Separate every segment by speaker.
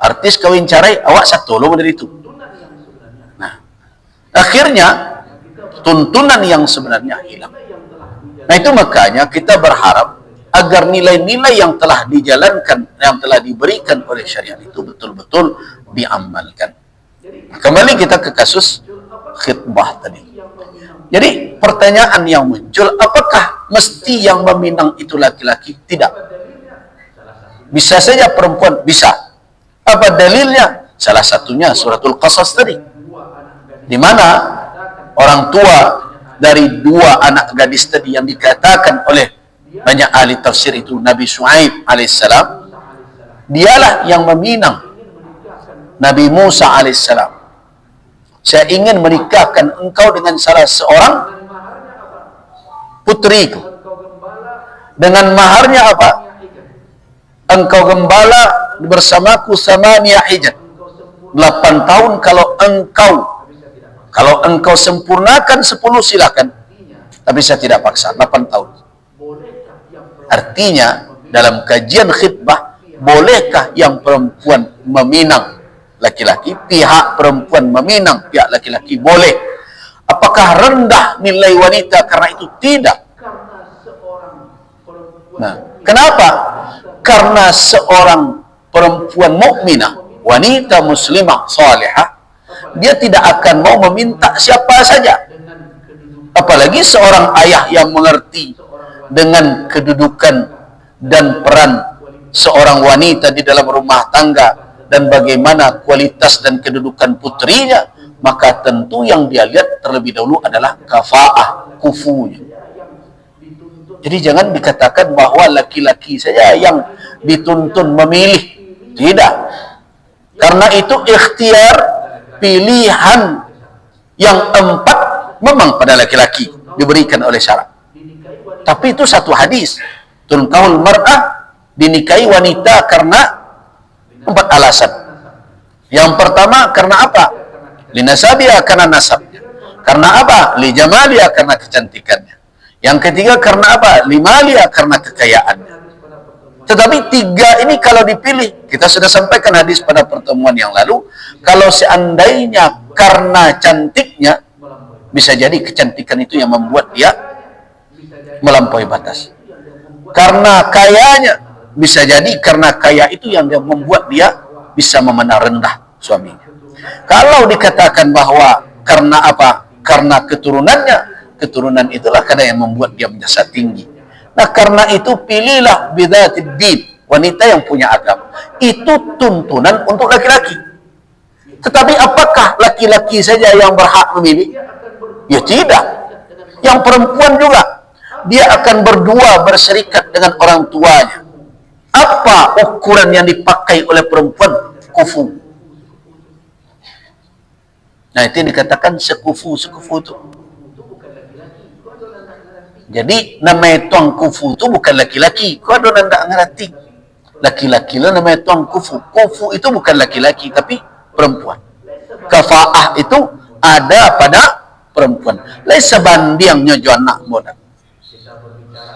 Speaker 1: artis kawin cerai, awak satu lo dari itu. Nah, akhirnya tuntunan yang sebenarnya hilang. Nah, itu makanya kita berharap agar nilai-nilai yang telah dijalankan, yang telah diberikan oleh syariat itu betul-betul diamalkan. Kembali kita ke kasus khitbah tadi. Jadi pertanyaan yang muncul, apakah mesti yang meminang itu laki-laki? Tidak. Bisa saja perempuan, bisa. Apa dalilnya? Salah satunya suratul Qasas tadi, di mana orang tua dari dua anak gadis tadi yang dikatakan oleh banyak ahli tafsir itu Nabi Syuaib alaihissalam, dialah yang meminang Nabi Musa alaihissalam. Saya ingin menikahkan engkau dengan salah seorang putriku. Dengan maharnya apa? Engkau gembala bersamaku samania hijab. 8 tahun kalau engkau sempurnakan 10 silakan. Tapi saya tidak paksa, 8 tahun. Artinya dalam kajian khitbah, bolehkah yang perempuan meminang laki-laki, pihak perempuan meminang pihak laki-laki? Boleh. Apakah rendah nilai wanita karena itu? Tidak. Nah, kenapa? Karena seorang perempuan mukminah, wanita muslimah salihah, dia tidak akan mau meminta siapa saja. Apalagi seorang ayah yang mengerti dengan kedudukan dan peran seorang wanita di dalam rumah tangga dan bagaimana kualitas dan kedudukan putrinya, maka tentu yang dia lihat terlebih dahulu adalah kafaah, kufunya. Jadi jangan dikatakan bahwa laki-laki saja yang dituntun memilih. Tidak. Karena itu ikhtiar, pilihan yang 4 memang pada laki-laki diberikan oleh syarak. Tapi itu satu hadis. Tunkahul mar'ah, dinikahi wanita karena 4 alasan. Yang pertama, karena apa? Linasabiha, karena nasabnya. Karena apa? Lijamaliha, karena kecantikannya. Yang ketiga, karena apa? Limaliha, karena kekayaannya. Tetapi 3 ini kalau dipilih, kita sudah sampaikan hadis pada pertemuan yang lalu, kalau seandainya karena cantiknya, bisa jadi kecantikan itu yang membuat dia melampaui batas. Karena kayanya, bisa jadi karena kaya itu yang membuat dia bisa memandang rendah suaminya. Kalau dikatakan bahwa karena apa? Karena keturunannya, keturunan itulah kadang yang membuat dia merasa tinggi. Nah, karena itu pilihlah bidzatid din, wanita yang punya agama. Itu tuntunan untuk laki-laki. Tetapi apakah laki-laki saja yang berhak memilih? Ya tidak. Yang perempuan juga, dia akan berdua berserikat dengan orang tuanya. Apa ukuran yang dipakai oleh perempuan? Kufu. Nah, itu dikatakan sekufu itu. Jadi namanya tuang kufu itu bukan laki-laki. Kau ada tidak ngerti? Laki-laki lah namanya tuang kufu. Kufu itu bukan laki-laki tapi perempuan. Kafaah itu ada pada perempuan. Laisa bandiangnya jo anak muda.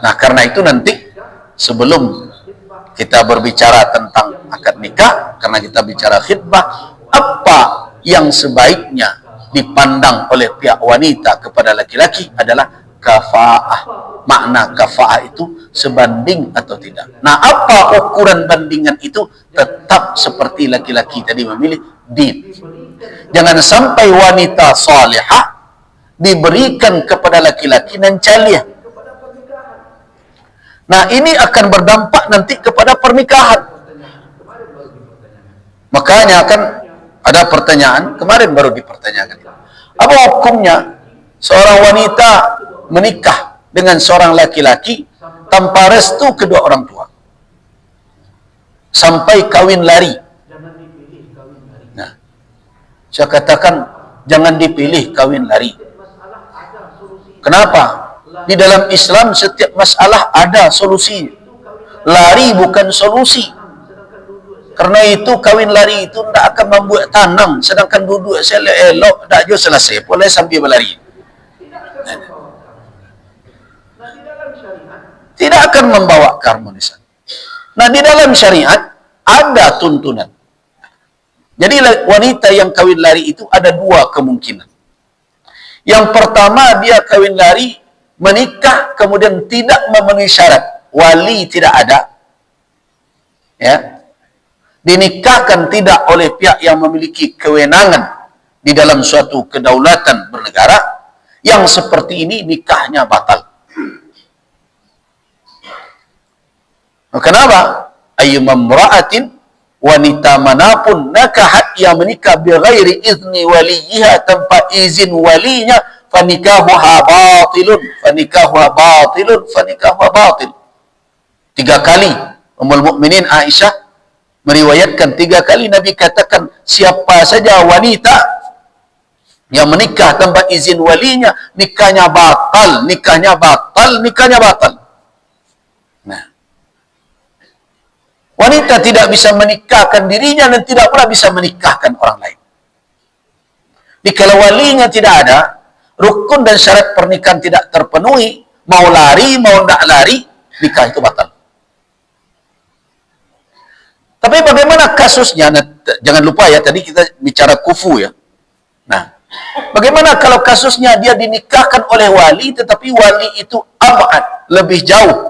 Speaker 1: Nah, karena itu nanti sebelum kita berbicara tentang akad nikah, karena kita bicara khitbah, apa yang sebaiknya dipandang oleh pihak wanita kepada laki-laki adalah kafaah. Makna kafaah itu sebanding atau tidak. Nah, apa ukuran bandingan itu? Tetap seperti laki-laki tadi memilih din. Jangan sampai wanita salihah diberikan kepada laki-laki dan caliah. Nah, ini akan berdampak nanti kepada pernikahan. Makanya kan ada pertanyaan, kemarin baru dipertanyakan. Apa hukumnya seorang wanita menikah dengan seorang laki-laki tanpa restu kedua orang tua? Sampai kawin lari. Nah, saya katakan jangan dipilih kawin lari. Kenapa? Di dalam Islam setiap masalah ada solusi. Lari bukan solusi. Karena itu kawin lari itu tidak akan membuat tanam, sedangkan duduk elok tidak jauh selesai, boleh sambil berlari. Tidak akan membawa keharmonisan. Nah, di dalam syariat ada tuntunan. Jadi wanita yang kawin lari itu ada dua kemungkinan. Yang pertama, dia kawin lari, menikah, kemudian tidak memenuhi syarat. Wali tidak ada. Ya. Dinikahkan tidak oleh pihak yang memiliki kewenangan di dalam suatu kedaulatan bernegara. Yang seperti ini nikahnya batal. Kenapa? Ayyumamra'atin, wanita manapun nakahat yang menikah bighairi izni waliyiha, tanpa izin walinya, fanikahuha batilun, fanikahuha batilun, fanikahuha batil. 3 kali Ummul Mukminin Aisyah meriwayatkan, 3 kali Nabi katakan, siapa saja wanita yang menikah tanpa izin walinya, nikahnya batal, nikahnya batal, nikahnya batal. Nah, wanita tidak bisa menikahkan dirinya dan tidak pula bisa menikahkan orang lain. Jika walinya tidak ada, rukun dan syarat pernikahan tidak terpenuhi, mau lari, mau tidak lari, nikah itu batal. Tapi bagaimana kasusnya? Nah, jangan lupa ya, tadi kita bicara kufu ya. Nah, bagaimana kalau kasusnya dia dinikahkan oleh wali, tetapi wali itu abad, lebih jauh,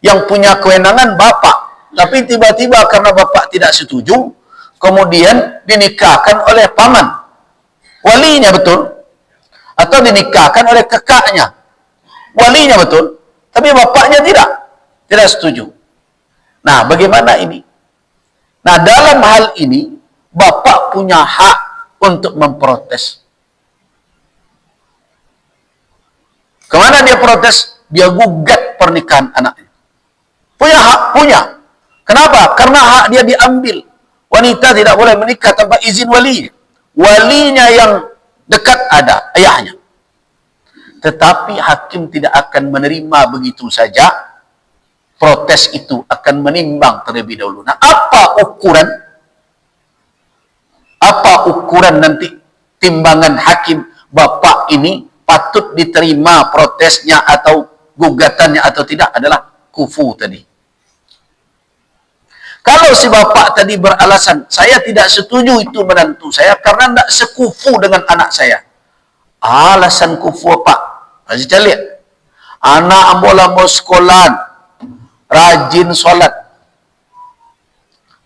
Speaker 1: yang punya kewenangan bapak, tapi tiba-tiba karena bapak tidak setuju, kemudian dinikahkan oleh paman, walinya betul, atau dinikahkan oleh kakaknya, walinya betul, tapi bapaknya tidak setuju. Nah, bagaimana ini? Nah, dalam hal ini bapak punya hak untuk memprotes. Kemana dia protes? Dia gugat pernikahan anaknya. Punya hak, punya. Kenapa? Karena hak dia diambil. Wanita tidak boleh menikah tanpa izin wali. Walinya yang dekat ada, ayahnya. Tetapi hakim tidak akan menerima begitu saja. Protes itu akan menimbang terlebih dahulu. Nah, apa ukuran? Apa ukuran nanti timbangan hakim bapak ini patut diterima protesnya atau gugatannya atau tidak adalah kufu tadi. Kalau si bapak tadi beralasan, saya tidak setuju itu menantu saya karena tidak sekufu dengan anak saya. Alasan kufu apa? Masih lihat. Anak ambola mau sekolah, rajin solat.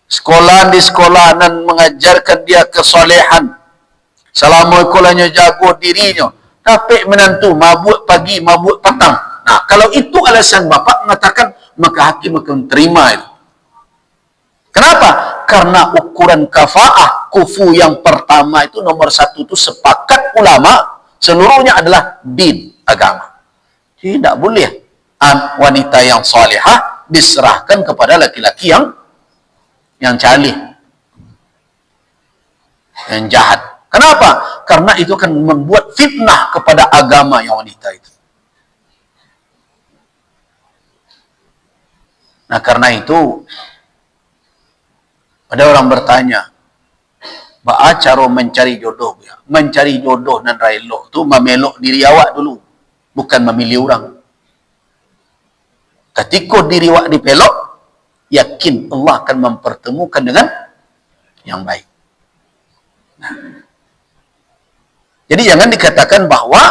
Speaker 1: Sekolah di sekolahan mengajarkan dia kesolehan. Assalamualaikum jago dirinya. Tapi menantu mabuk pagi, mabuk petang. Nah, kalau itu alasan bapak mengatakan, maka hakim akan terima itu. Kenapa? Karena ukuran kafa'ah kufu yang pertama itu nomor 1 itu sepakat ulama seluruhnya adalah din, agama. Tidak boleh wanita yang salihah diserahkan kepada laki-laki yang calih, yang jahat. Kenapa? Karena itu akan membuat fitnah kepada agama yang wanita itu. Nah, karena itu ada orang bertanya, bagaimana cara mencari jodoh? Mencari jodoh dan railok itu memelok diri awak dulu, bukan memilih orang. Ketika diri awak dipelok, yakin Allah akan mempertemukan dengan yang baik. Nah, jadi jangan dikatakan bahwa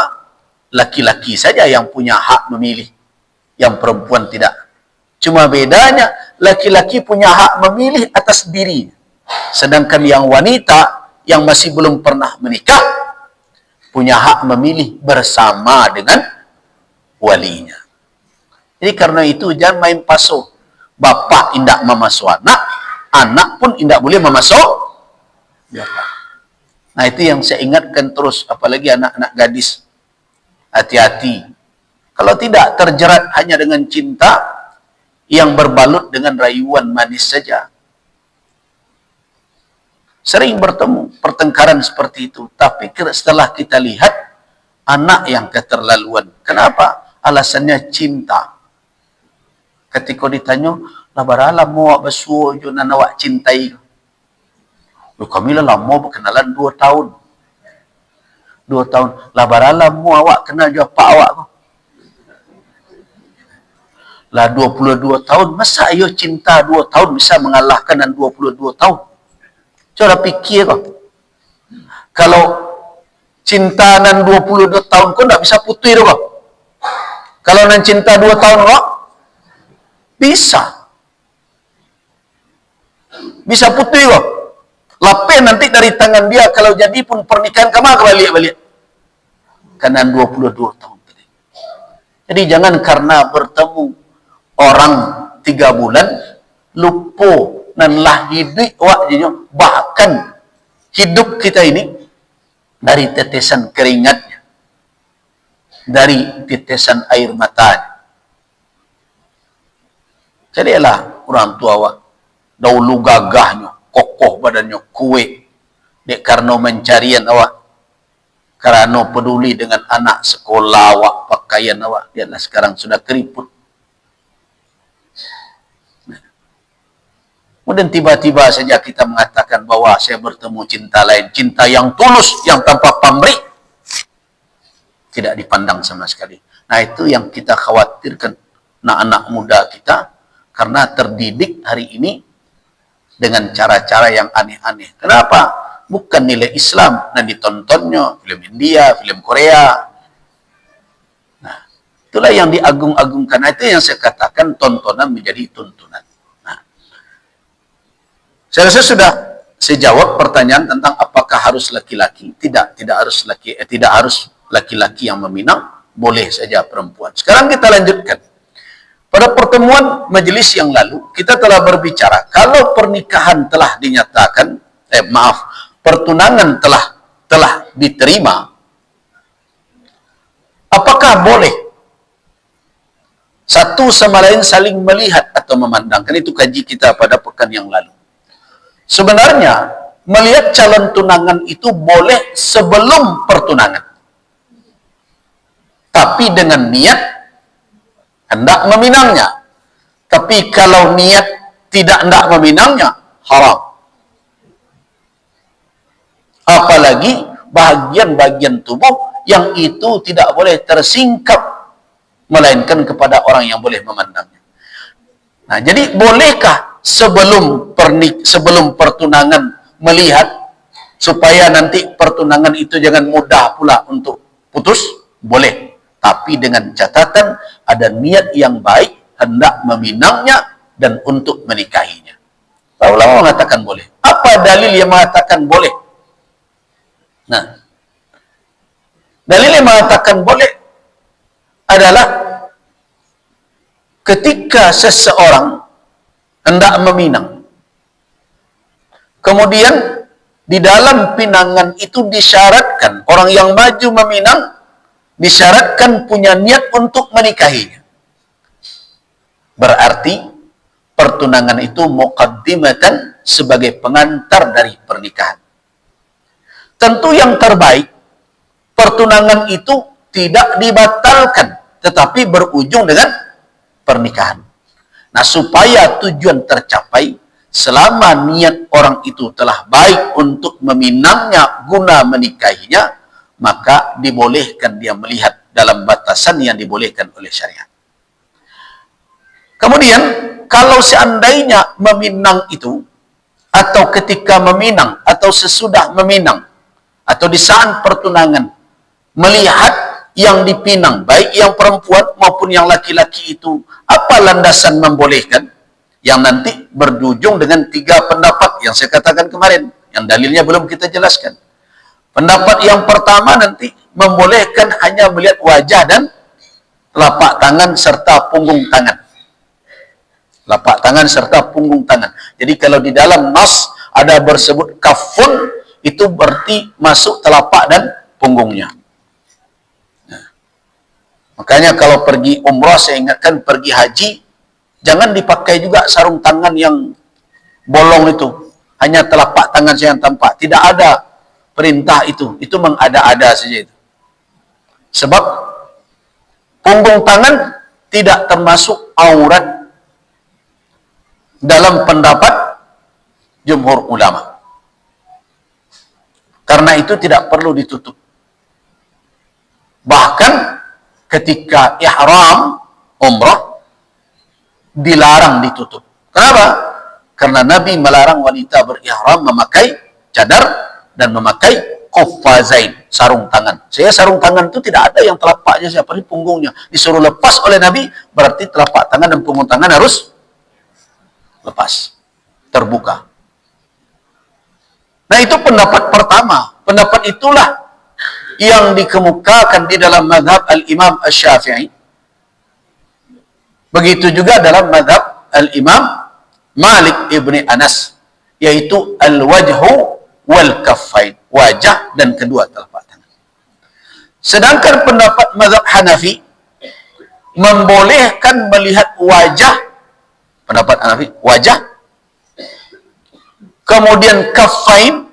Speaker 1: laki-laki saja yang punya hak memilih, yang perempuan tidak. Cuma bedanya, laki-laki punya hak memilih atas diri. Sedangkan yang wanita yang masih belum pernah menikah, punya hak memilih bersama dengan walinya. Jadi karena itu jangan main paso. Bapak tidak memasuk anak, anak pun tidak boleh memasuk bapak. Nah, itu yang saya ingatkan terus, apalagi anak-anak gadis. Hati-hati. Kalau tidak terjerat hanya dengan cinta yang berbalut dengan rayuan manis saja. Sering bertemu pertengkaran seperti itu, tapi setelah kita lihat anak yang keterlaluan. Kenapa? Alasannya cinta. Ketika ditanya, labaralah mau awak basuh junan awak cintai. Kami lah lama berkenalan 2 tahun. 2 tahun. Labaralah mau awak kenal juga pak awak. Lah 22 tahun. Masa ayo cinta 2 tahun bisa mengalahkan dan 22 tahun? Coba pikir kok. Kalau cinta nan 22 tahun kok nggak bisa putih kok. Kalau nan cinta 2 tahun kok bisa. Bisa putih kok. Lape nanti dari tangan dia kalau jadi pun pernikahan kemana balik-balik. Karena 22 tahun tadi. Jadi jangan karena bertemu orang 3 bulan lupa nan lah hidup waktunya, bahkan hidup kita ini dari tetesan keringatnya, dari tetesan air matanya. Jadilah orang tua awak dahulu gagahnya, kokoh badannya, kuat, dek karena mencarian awak, karena peduli dengan anak sekolah awak, pakaian awak, dialah sekarang sudah keriput. Kemudian tiba-tiba saja kita mengatakan bahwa saya bertemu cinta lain, cinta yang tulus, yang tanpa pamrih, tidak dipandang sama sekali. Nah, itu yang kita khawatirkan, anak-anak muda kita, karena terdidik hari ini dengan cara-cara yang aneh-aneh. Kenapa? Bukan nilai Islam yang ditontonnya, film India, film Korea. Nah, itulah yang diagung-agungkan. Nah, itu yang saya katakan tontonan menjadi tuntunan. Saya rasa sudah saya jawab pertanyaan tentang apakah harus laki-laki. Tidak harus laki-laki yang meminang, boleh saja perempuan. Sekarang kita lanjutkan. Pada pertemuan majelis yang lalu, kita telah berbicara kalau pernikahan telah dinyatakan, pertunangan telah diterima, apakah boleh satu sama lain saling melihat atau memandangkan? Itu kaji kita pada pekan yang lalu. Sebenarnya, melihat calon tunangan itu boleh sebelum pertunangan. Tapi dengan niat hendak meminangnya. Tapi kalau niat tidak hendak meminangnya, haram. Apalagi bagian-bagian tubuh yang itu tidak boleh tersingkap, melainkan kepada orang yang boleh memandangnya. Nah, jadi bolehkah sebelum pertunangan melihat supaya nanti pertunangan itu jangan mudah pula untuk putus? Boleh, tapi dengan catatan ada niat yang baik hendak meminangnya dan untuk menikahinya. Para ulama mengatakan boleh. Apa dalil yang mengatakan boleh? Nah, dalil yang mengatakan boleh adalah ketika seseorang hendak meminang, kemudian di dalam pinangan itu disyaratkan, orang yang maju meminang disyaratkan punya niat untuk menikahinya. Berarti pertunangan itu muqaddimatan, sebagai pengantar dari pernikahan. Tentu yang terbaik, pertunangan itu tidak dibatalkan, tetapi berujung dengan pernikahan. Nah, supaya tujuan tercapai, selama niat orang itu telah baik untuk meminangnya guna menikahinya, maka dibolehkan dia melihat dalam batasan yang dibolehkan oleh syariat. Kemudian, kalau seandainya meminang itu, atau ketika meminang, atau sesudah meminang, atau di saat pertunangan, melihat yang dipinang, baik yang perempuan maupun yang laki-laki itu, apa landasan membolehkan? Yang nanti berujung dengan 3 pendapat yang saya katakan kemarin, yang dalilnya belum kita jelaskan. Pendapat yang pertama nanti membolehkan hanya melihat wajah dan telapak tangan serta punggung tangan. Telapak tangan serta punggung tangan. Jadi kalau di dalam nas ada bersebut kafun, itu berarti masuk telapak dan punggungnya. Makanya kalau pergi umrah, saya ingatkan pergi haji, jangan dipakai juga sarung tangan yang bolong itu. Hanya telapak tangan saya yang tampak. Tidak ada perintah itu. Itu mengada-ada saja itu. Sebab punggung tangan tidak termasuk aurat dalam pendapat jumhur ulama. Karena itu tidak perlu ditutup. Bahkan ketika ihram umrah dilarang ditutup. Kenapa? Karena Nabi melarang wanita berihram memakai cadar dan memakai quffazain, sarung tangan. Saya sarung tangan itu tidak ada yang telapaknya siapa ini punggungnya. Disuruh lepas oleh Nabi, berarti telapak tangan dan punggung tangan harus lepas, terbuka. Nah, itu pendapat pertama. Pendapat itulah yang dikemukakan di dalam mazhab al-Imam Asy-Syafi'i. Begitu juga dalam mazhab al-Imam Malik ibni Anas, yaitu al-wajhu wal kaffain, wajah dan kedua telapak tangan. Sedangkan pendapat mazhab Hanafi membolehkan melihat wajah, pendapat Hanafi, wajah, kemudian kaffain,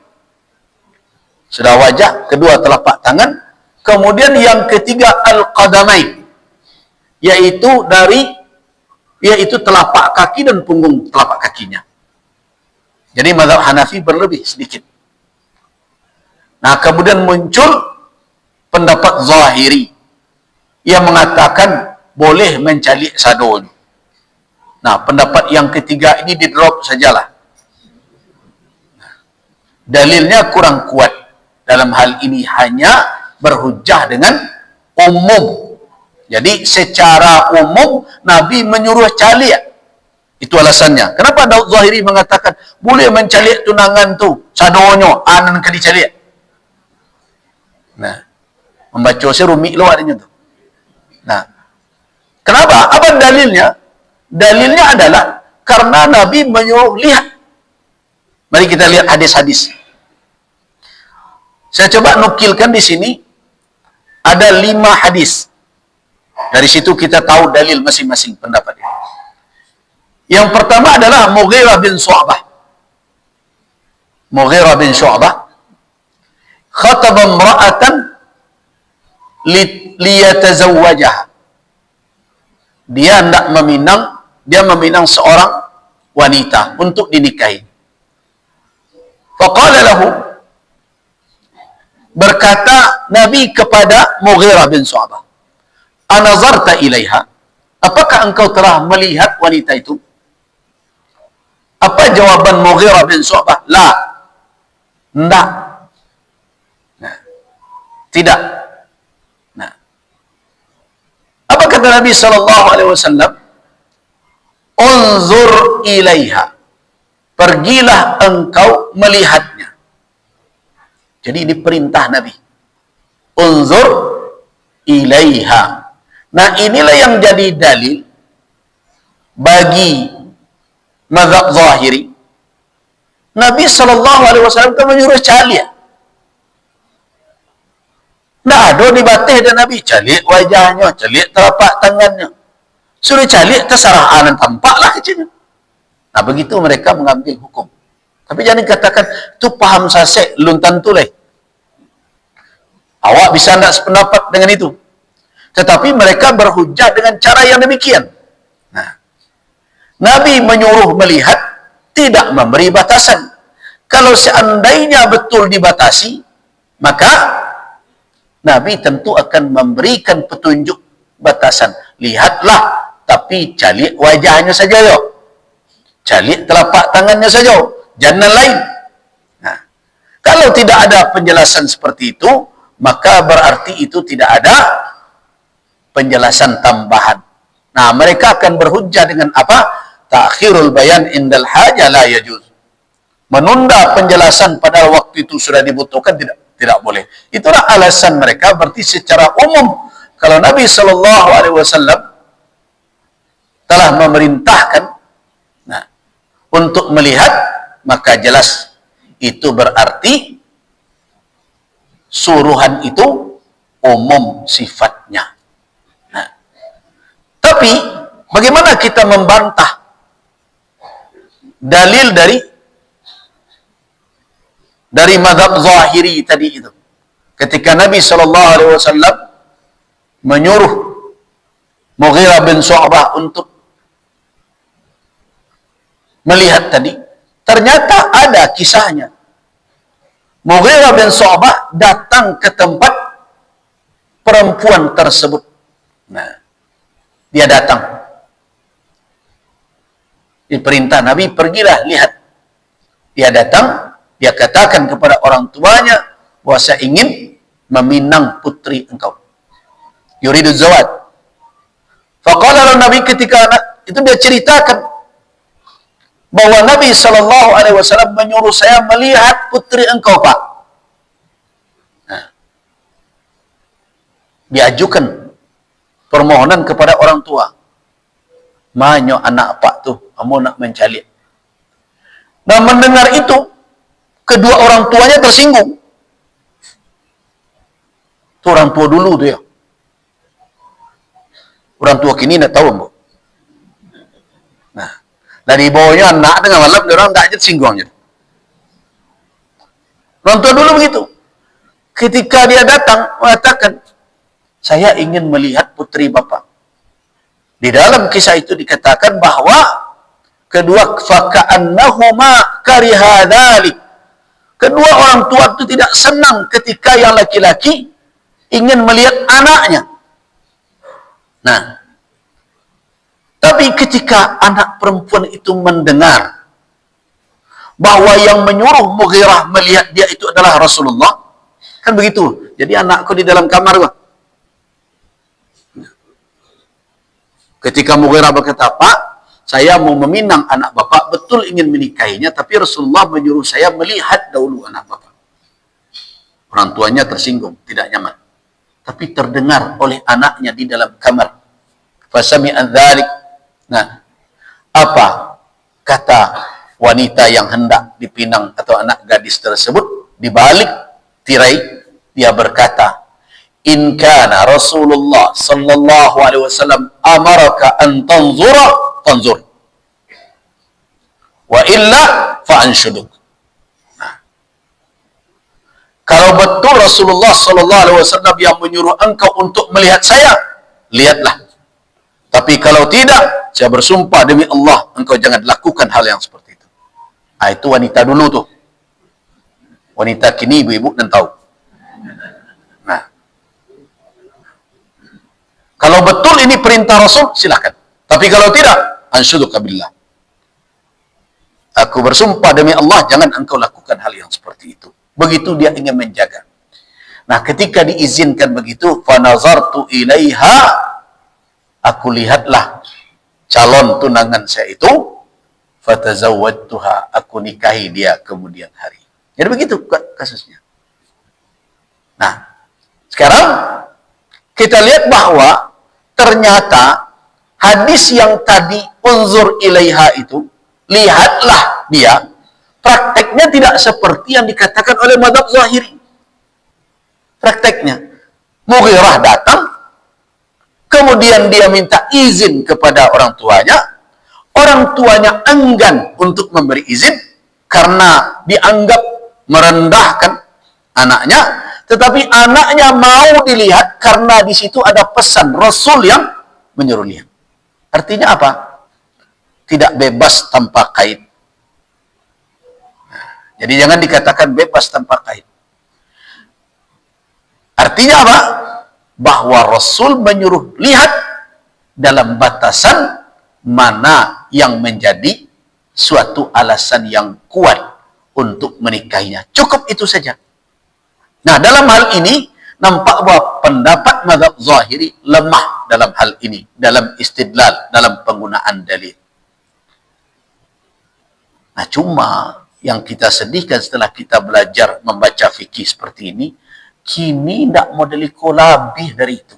Speaker 1: sudah wajah, kedua telapak tangan, kemudian yang ketiga al-qadamain, yaitu telapak kaki dan punggung telapak kakinya. Jadi mazhab Hanafi berlebih sedikit. Nah, kemudian muncul pendapat Zahiri yang mengatakan boleh mencalik sadun. Nah, pendapat yang ketiga ini di-drop sajalah. Dalilnya kurang kuat. Dalam hal ini hanya berhujjah dengan umum. Jadi secara umum Nabi menyuruh calik. Itu alasannya. Kenapa Daud Zahiri mengatakan boleh mencalik tunangan tu, sadonyo, anan kali calik. Nah, membaca rumit lu adanya tu. Nah, kenapa? Apa dalilnya? Dalilnya adalah karena Nabi menyuruh lihat. Mari kita lihat hadis-hadis. Saya coba nukilkan di sini ada 5 hadis. Dari situ kita tahu dalil masing-masing pendapat ini. Yang pertama adalah Mughirah bin Syu'bah. Mughirah bin Syu'bah khataba imra'atan liyatazawwajaha. Dia hendak meminang seorang wanita untuk dinikahi. Faqala lahu, berkata Nabi kepada Mughirah bin Syu'bah, "Anazarta ilaiha?" Apakah engkau telah melihat wanita itu? Apa jawaban Mughirah bin Syu'bah? La. Tidak. Nah, tidak. Nah, apa kata Nabi SAW? Unzur ilaiha. Pergilah engkau melihatnya. Jadi ini perintah Nabi. Unzur ilaiha. Nah, inilah yang jadi dalil bagi mazhab Zahiri. Nabi SAW itu menyuruh calik. Nah, ada dibatih dan Nabi calik wajahnya, calik telapak tangannya. Suruh calik, terserah anan tampaklah kecilnya. Nah, begitu mereka mengambil hukum. Tapi jangan katakan, itu paham sasek, luntan tulai. Awak bisa tidak sependapat dengan itu. Tetapi mereka berhujjah dengan cara yang demikian. Nah, Nabi menyuruh melihat, tidak memberi batasan. Kalau seandainya betul dibatasi, maka Nabi tentu akan memberikan petunjuk batasan. Lihatlah, tapi calik wajahnya saja yo. Calik telapak tangannya saja, jangan lain. Nah, kalau tidak ada penjelasan seperti itu, maka berarti itu tidak ada penjelasan tambahan. Nah, mereka akan berhujjah dengan apa? Ta'khirul bayan indal haja la yajuz. Menunda penjelasan pada waktu itu sudah dibutuhkan, tidak boleh. Itulah alasan mereka. Berarti secara umum, kalau Nabi SAW telah memerintahkan untuk melihat, maka jelas itu berarti suruhan itu umum sifatnya. Nah, tapi bagaimana kita membantah dalil dari mazhab Zahiri tadi itu? Ketika Nabi SAW menyuruh Mughirah bin Syu'bah untuk melihat tadi, ternyata ada kisahnya. Mughirah bin Syu'bah datang ke tempat perempuan tersebut. Nah, dia datang. Diperintah Nabi, pergilah lihat. Dia datang, dia katakan kepada orang tuanya bahwa saya ingin meminang putri engkau. Yuridu zawad. Faqala Nabi ketika anak itu dia ceritakan bahwa Nabi SAW menyuruh saya melihat putri engkau, Pak. Nah, diajukan permohonan kepada orang tua. Manyo anak Pak tuh, kamu nak mencalik. Nah, mendengar itu, kedua orang tuanya tersinggung. Itu orang tua dulu tuh ya. Orang tua kini nak tahu, Bu. Nah, dari bawahnya anak dengan malam, dia orang tak aja singgung aja. Orang tua dulu begitu. Ketika dia datang, mengatakan, saya ingin melihat putri Bapak. Di dalam kisah itu dikatakan bahwa kedua faka'annahuma karihadhalik. Kedua orang tua itu tidak senang ketika yang laki-laki ingin melihat anaknya. Nah, tapi ketika anak perempuan itu mendengar bahwa yang menyuruh Mughirah melihat dia itu adalah Rasulullah, kan begitu. Jadi anakku di dalam kamar gua. Ketika Mughirah berkata, Pak, saya mau meminang anak Bapak, betul ingin menikahinya, tapi Rasulullah menyuruh saya melihat dahulu anak Bapak. Orang tuanya tersinggung, tidak nyaman. Tapi terdengar oleh anaknya di dalam kamar. Fasami'a dzalik. Nah, apa kata wanita yang hendak dipinang atau anak gadis tersebut? Di balik tirai, dia berkata, in kana Rasulullah sallallahu alaihi wasallam amaraka an tanzura, tanzur. Wa illa fa anshuduk. Nah, kalau betul Rasulullah sallallahu alaihi wasallam yang menyuruh engkau untuk melihat saya, lihatlah. Tapi kalau tidak, saya bersumpah demi Allah, engkau jangan lakukan hal yang seperti itu. Ah, itu wanita dulu tuh. Wanita kini ibu-ibu dan tahu. Nah, kalau betul ini perintah Rasul, silakan. Tapi kalau tidak, anshuduka billah. Aku bersumpah demi Allah, jangan engkau lakukan hal yang seperti itu. Begitu dia ingin menjaga. Nah, ketika diizinkan begitu, fanazartu ilaiha, aku lihatlah calon tunangan saya itu, fatazawwadtuha, aku nikahi dia kemudian hari. Jadi begitu kasusnya. Nah, sekarang kita lihat bahwa ternyata hadis yang tadi unzur ilaiha itu, lihatlah dia, prakteknya tidak seperti yang dikatakan oleh mazhab Zahiri. Prakteknya, Mughirah datang, kemudian dia minta izin kepada orang tuanya enggan untuk memberi izin karena dianggap merendahkan anaknya, tetapi anaknya mau dilihat karena di situ ada pesan Rasul yang menyuruh lihat. Artinya apa? Tidak bebas tanpa kait. Jadi jangan dikatakan bebas tanpa kait. Artinya apa? Bahwa Rasul menyuruh lihat dalam batasan mana yang menjadi suatu alasan yang kuat untuk menikahinya. Cukup itu saja. Nah, dalam hal ini nampak bahwa pendapat mazhab Zahiri lemah dalam hal ini, dalam istidlal, dalam penggunaan dalil. Nah, cuma yang kita sedihkan setelah kita belajar membaca fikih seperti ini, kini tidak modeli lebih dari itu.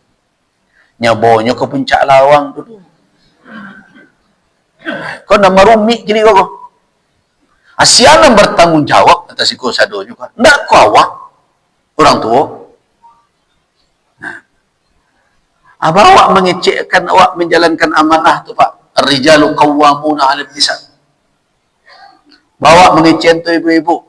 Speaker 1: Nyabonyo ke puncak lawang dulu. Kau nama rumit gini kau. Asiana bertanggung jawab atas iko sado juga. Tidak kau awak. Orang tua. Nah. Apa awak mengecekkan awak menjalankan amanah tu Pak? Ar-rijalu qawwamuna 'alan nisa. Bawa mengecek tu ibu-ibu.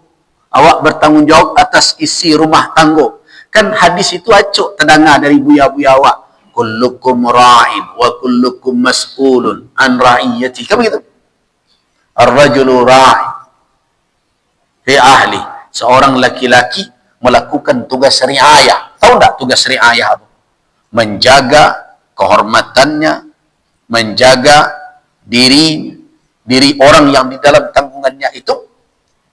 Speaker 1: Awak bertanggung jawab atas isi rumah tangga. Kan hadis itu acuk terdengar dari buya-buya awak. Kullukum ra'in wa kullukum mas'ulun an ra'iyati. Kan begitu? Ar-rajulu ra'in fi ahli. Seorang laki-laki melakukan tugas riayah. Tahu tak tugas riayah apa? Menjaga kehormatannya, menjaga diri orang yang di dalam tanggungannya itu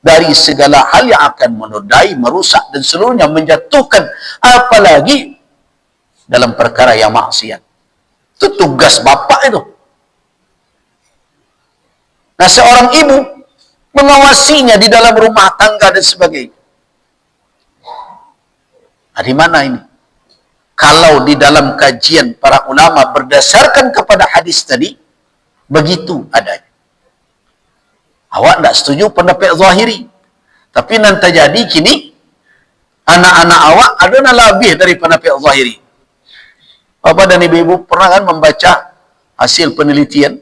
Speaker 1: dari segala hal yang akan menodai, merusak dan seluruhnya menjatuhkan, apalagi dalam perkara yang maksiat. Itu tugas bapak itu. Nah, seorang ibu mengawasinya di dalam rumah tangga dan sebagainya. Nah, di mana ini? Kalau di dalam kajian para ulama berdasarkan kepada hadis tadi, begitu adanya. Awak tidak setuju pendapat zahiri. Tapi nanti jadi kini, anak-anak awak ada lebih dari pendapat zahiri. Bapak dan ibu-ibu pernah kan membaca hasil penelitian?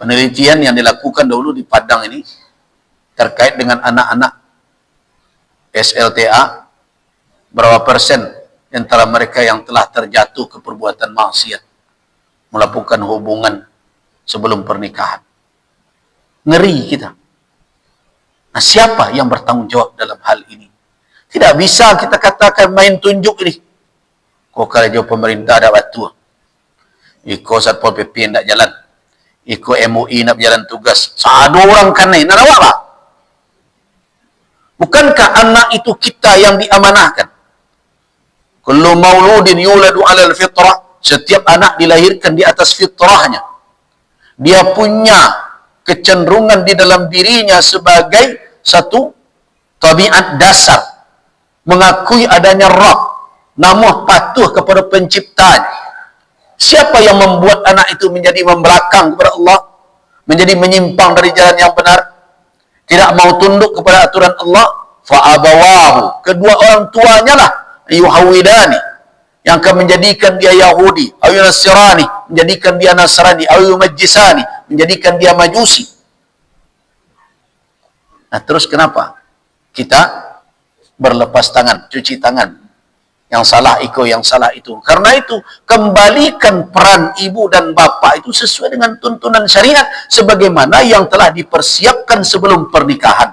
Speaker 1: Penelitian yang dilakukan dahulu di Padang ini, terkait dengan anak-anak SLTA, berapa persen antara mereka yang telah terjatuh ke perbuatan maksiat, melakukan hubungan sebelum pernikahan. Ngeri kita. Nah, siapa yang bertanggung jawab dalam hal ini? Tidak bisa kita katakan main tunjuk ini. Kok kalau jauh pemerintah ada batu, iko Satpol PP tidak jalan, iko MUI nak berjalan tugas, satu orang kan ini, nak apa? Bukankah anak itu kita yang diamanahkan? Kullu mauludin yuladu alal fitrah, setiap anak dilahirkan di atas fitrahnya. Dia punya kecenderungan di dalam dirinya sebagai satu tabiat dasar, mengakui adanya Rabb, namun patuh kepada penciptaan. Siapa yang membuat anak itu menjadi membelakang kepada Allah, menjadi menyimpang dari jalan yang benar, tidak mau tunduk kepada aturan Allah? Fa'abawahu, kedua orang tuanya lah, yuhawidani, yang akan menjadikan dia Yahudi, ayu Nasrani, menjadikan dia Nasrani, ayu Majisani, menjadikan dia Majusi. Nah, terus kenapa kita berlepas tangan, cuci tangan? Yang salah iko, yang salah itu. Karena itu, kembalikan peran ibu dan bapak itu sesuai dengan tuntunan syariat, sebagaimana yang telah dipersiapkan sebelum pernikahan.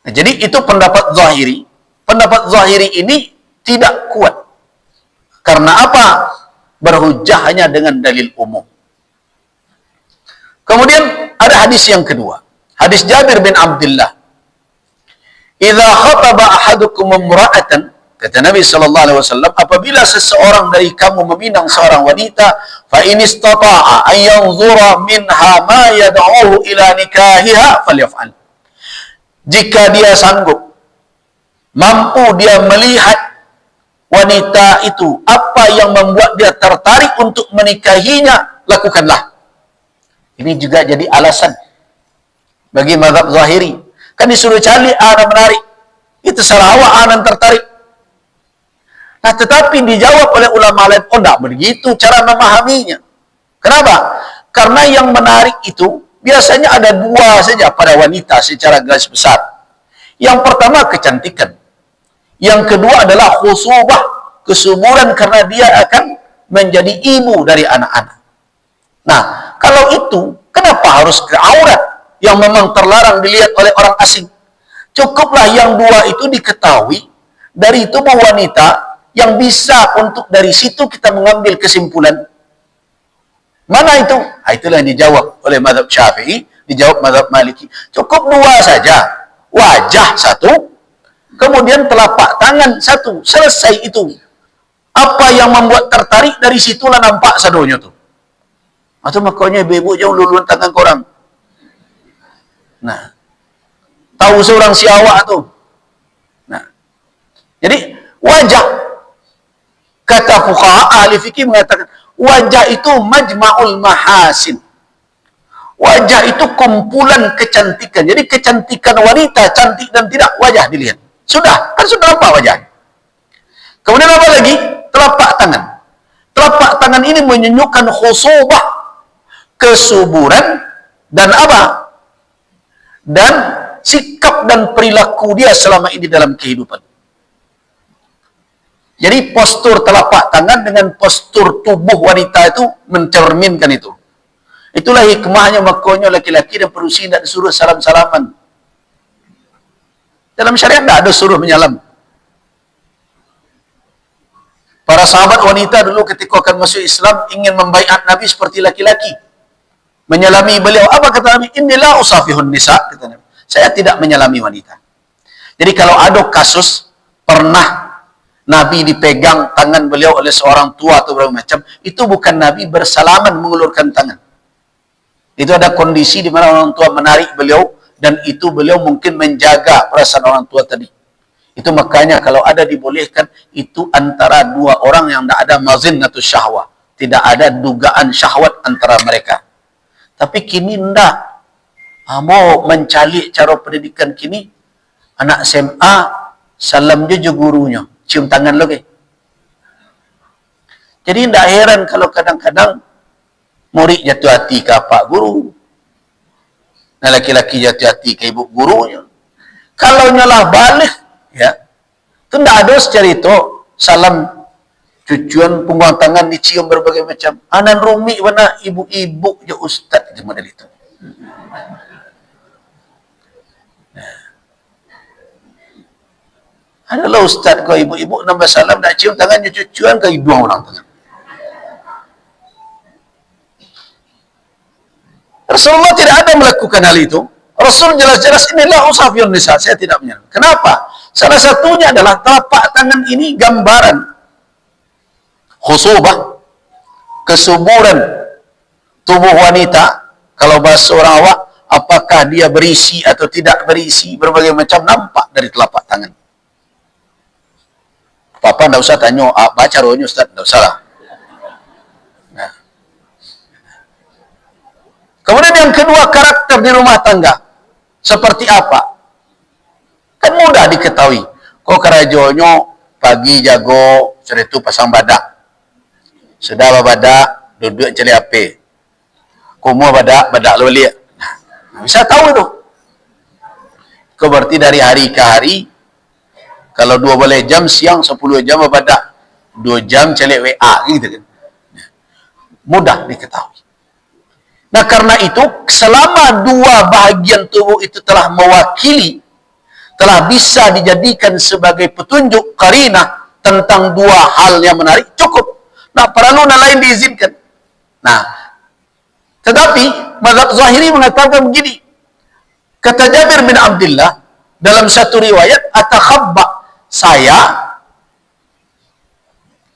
Speaker 1: Nah, jadi itu pendapat zahiri. Pendapat zahiri ini tidak kuat. Karena apa? Berhujjah hanya dengan dalil umum. Kemudian ada hadis yang kedua. Hadis Jabir bin Abdullah. Idza khataba ahadukum imra'atan, kata Nabi sallallahu alaihi wasallam, apabila seseorang dari kamu meminang seorang wanita, fa in istata'a an yanzura minha ma yad'uhu ila nikahiha falyaf'al. Jika dia sanggup, mampu dia melihat wanita itu, apa yang membuat dia tertarik untuk menikahinya, lakukanlah. Ini juga jadi alasan bagi mazhab zahiri. Kan disuruh cari anak menarik, itu salah awak anak tertarik. Nah, tetapi dijawab oleh ulama lain, oh tidak begitu cara memahaminya. Kenapa? Karena yang menarik itu biasanya ada dua saja pada wanita secara garis besar. Yang pertama kecantikan, yang kedua adalah khusubah, kesuburan, karena dia akan menjadi ibu dari anak-anak. Nah, kalau itu kenapa harus ke aurat yang memang terlarang dilihat oleh orang asing? Cukuplah yang dua itu diketahui dari tubuh wanita, yang bisa untuk dari situ kita mengambil kesimpulan. Mana itu? Nah, itulah yang dijawab oleh mazhab Syafi'i, dijawab mazhab Maliki. Cukup dua saja. Wajah satu, kemudian telapak tangan satu. Selesai itu. Apa yang membuat tertarik, dari situlah nampak sadonya tu. Atau makanya ibu-ibu jauh luluan tangan korang. Nah, tahu seorang si awak tu. Nah, jadi wajah, kata fuqaha ahli fikih mengatakan, wajah itu majma'ul mahasin. Wajah itu kumpulan kecantikan. Jadi kecantikan wanita, cantik dan tidak, wajah dilihat. Sudah, kan sudah nampak wajah. Kemudian apa lagi? Telapak tangan. Telapak tangan ini menunjukkan khusubah, kesuburan, dan apa? Dan sikap dan perilaku dia selama ini dalam kehidupan. Jadi postur telapak tangan dengan postur tubuh wanita itu mencerminkan itu. Itulah hikmahnya, makanya laki-laki dan perusi tidak disuruh salam-salaman. Dalam syariat tidak ada suruh menyalam. Para sahabat wanita dulu ketika akan masuk Islam ingin membaiat Nabi seperti laki-laki. Menyelami beliau. Apa kata Nabi? Inilah usafihun nisa. Kata Nabi. Saya tidak menyelami wanita. Jadi kalau ada kasus pernah Nabi dipegang tangan beliau oleh seorang tua atau berbagai macam, itu bukan Nabi bersalaman mengulurkan tangan. Itu ada kondisi di mana orang tua menarik beliau, dan itu beliau mungkin menjaga perasaan orang tua tadi. Itu makanya kalau ada dibolehkan, itu antara dua orang yang tidak ada mazinnatu syahwah. Tidak ada dugaan syahwat antara mereka. Tapi kini tidak. Mau mencalik cara pendidikan kini, anak SMA, salam je gurunya. Cium tangan lo ke. Jadi tidak heran kalau kadang-kadang murid jatuh hati ke pak guru. Nah, laki-laki jatuh hati ke ibu gurunya. Kalau nyalah balik, ya, itu tidak ada secerita salam cucuan punggung tangan dicium berbagai macam. Anan rumi mana ibu-ibu je ustaz je model itu. Adalah ustaz kau ibu-ibu nambah salam nak cium tangannya cucuan ke dua orang tangan. Rasulullah tidak ada melakukan hal itu. Rasul jelas-jelas inilah usafiyun nisa. Saya tidak menyalahkan. Kenapa? Salah satunya adalah telapak tangan ini gambaran khusubah, kesuburan tubuh wanita. Kalau bahasa orang awak, apakah dia berisi atau tidak berisi, berbagai macam nampak dari telapak tangan. Papa tidak usah tanya, baca rohnya Ustaz, tidak usah lah. Nah. Kemudian yang kedua, karakter di rumah tangga. Seperti apa? Kan mudah diketahui. Kok kerajonyo pagi jago, sudah itu pasang badak. Sudah badak, duduk celi api. Kumua badak lo lihat. Nah, bisa tahu itu. Kau berarti dari hari ke hari, kalau 12 jam siang, 10 jam badak, 2 jam celek WA, gitu kan. Mudah diketahui. Nah, karena itu, selama dua bahagian tubuh itu telah mewakili, telah bisa dijadikan sebagai petunjuk qarinah tentang dua hal yang menarik, cukup. Nah, perlu yang lain diizinkan. Nah, tetapi, mazhab Zahiri mengatakan begini. Kata Jabir bin Abdullah, dalam satu riwayat, atakhabba,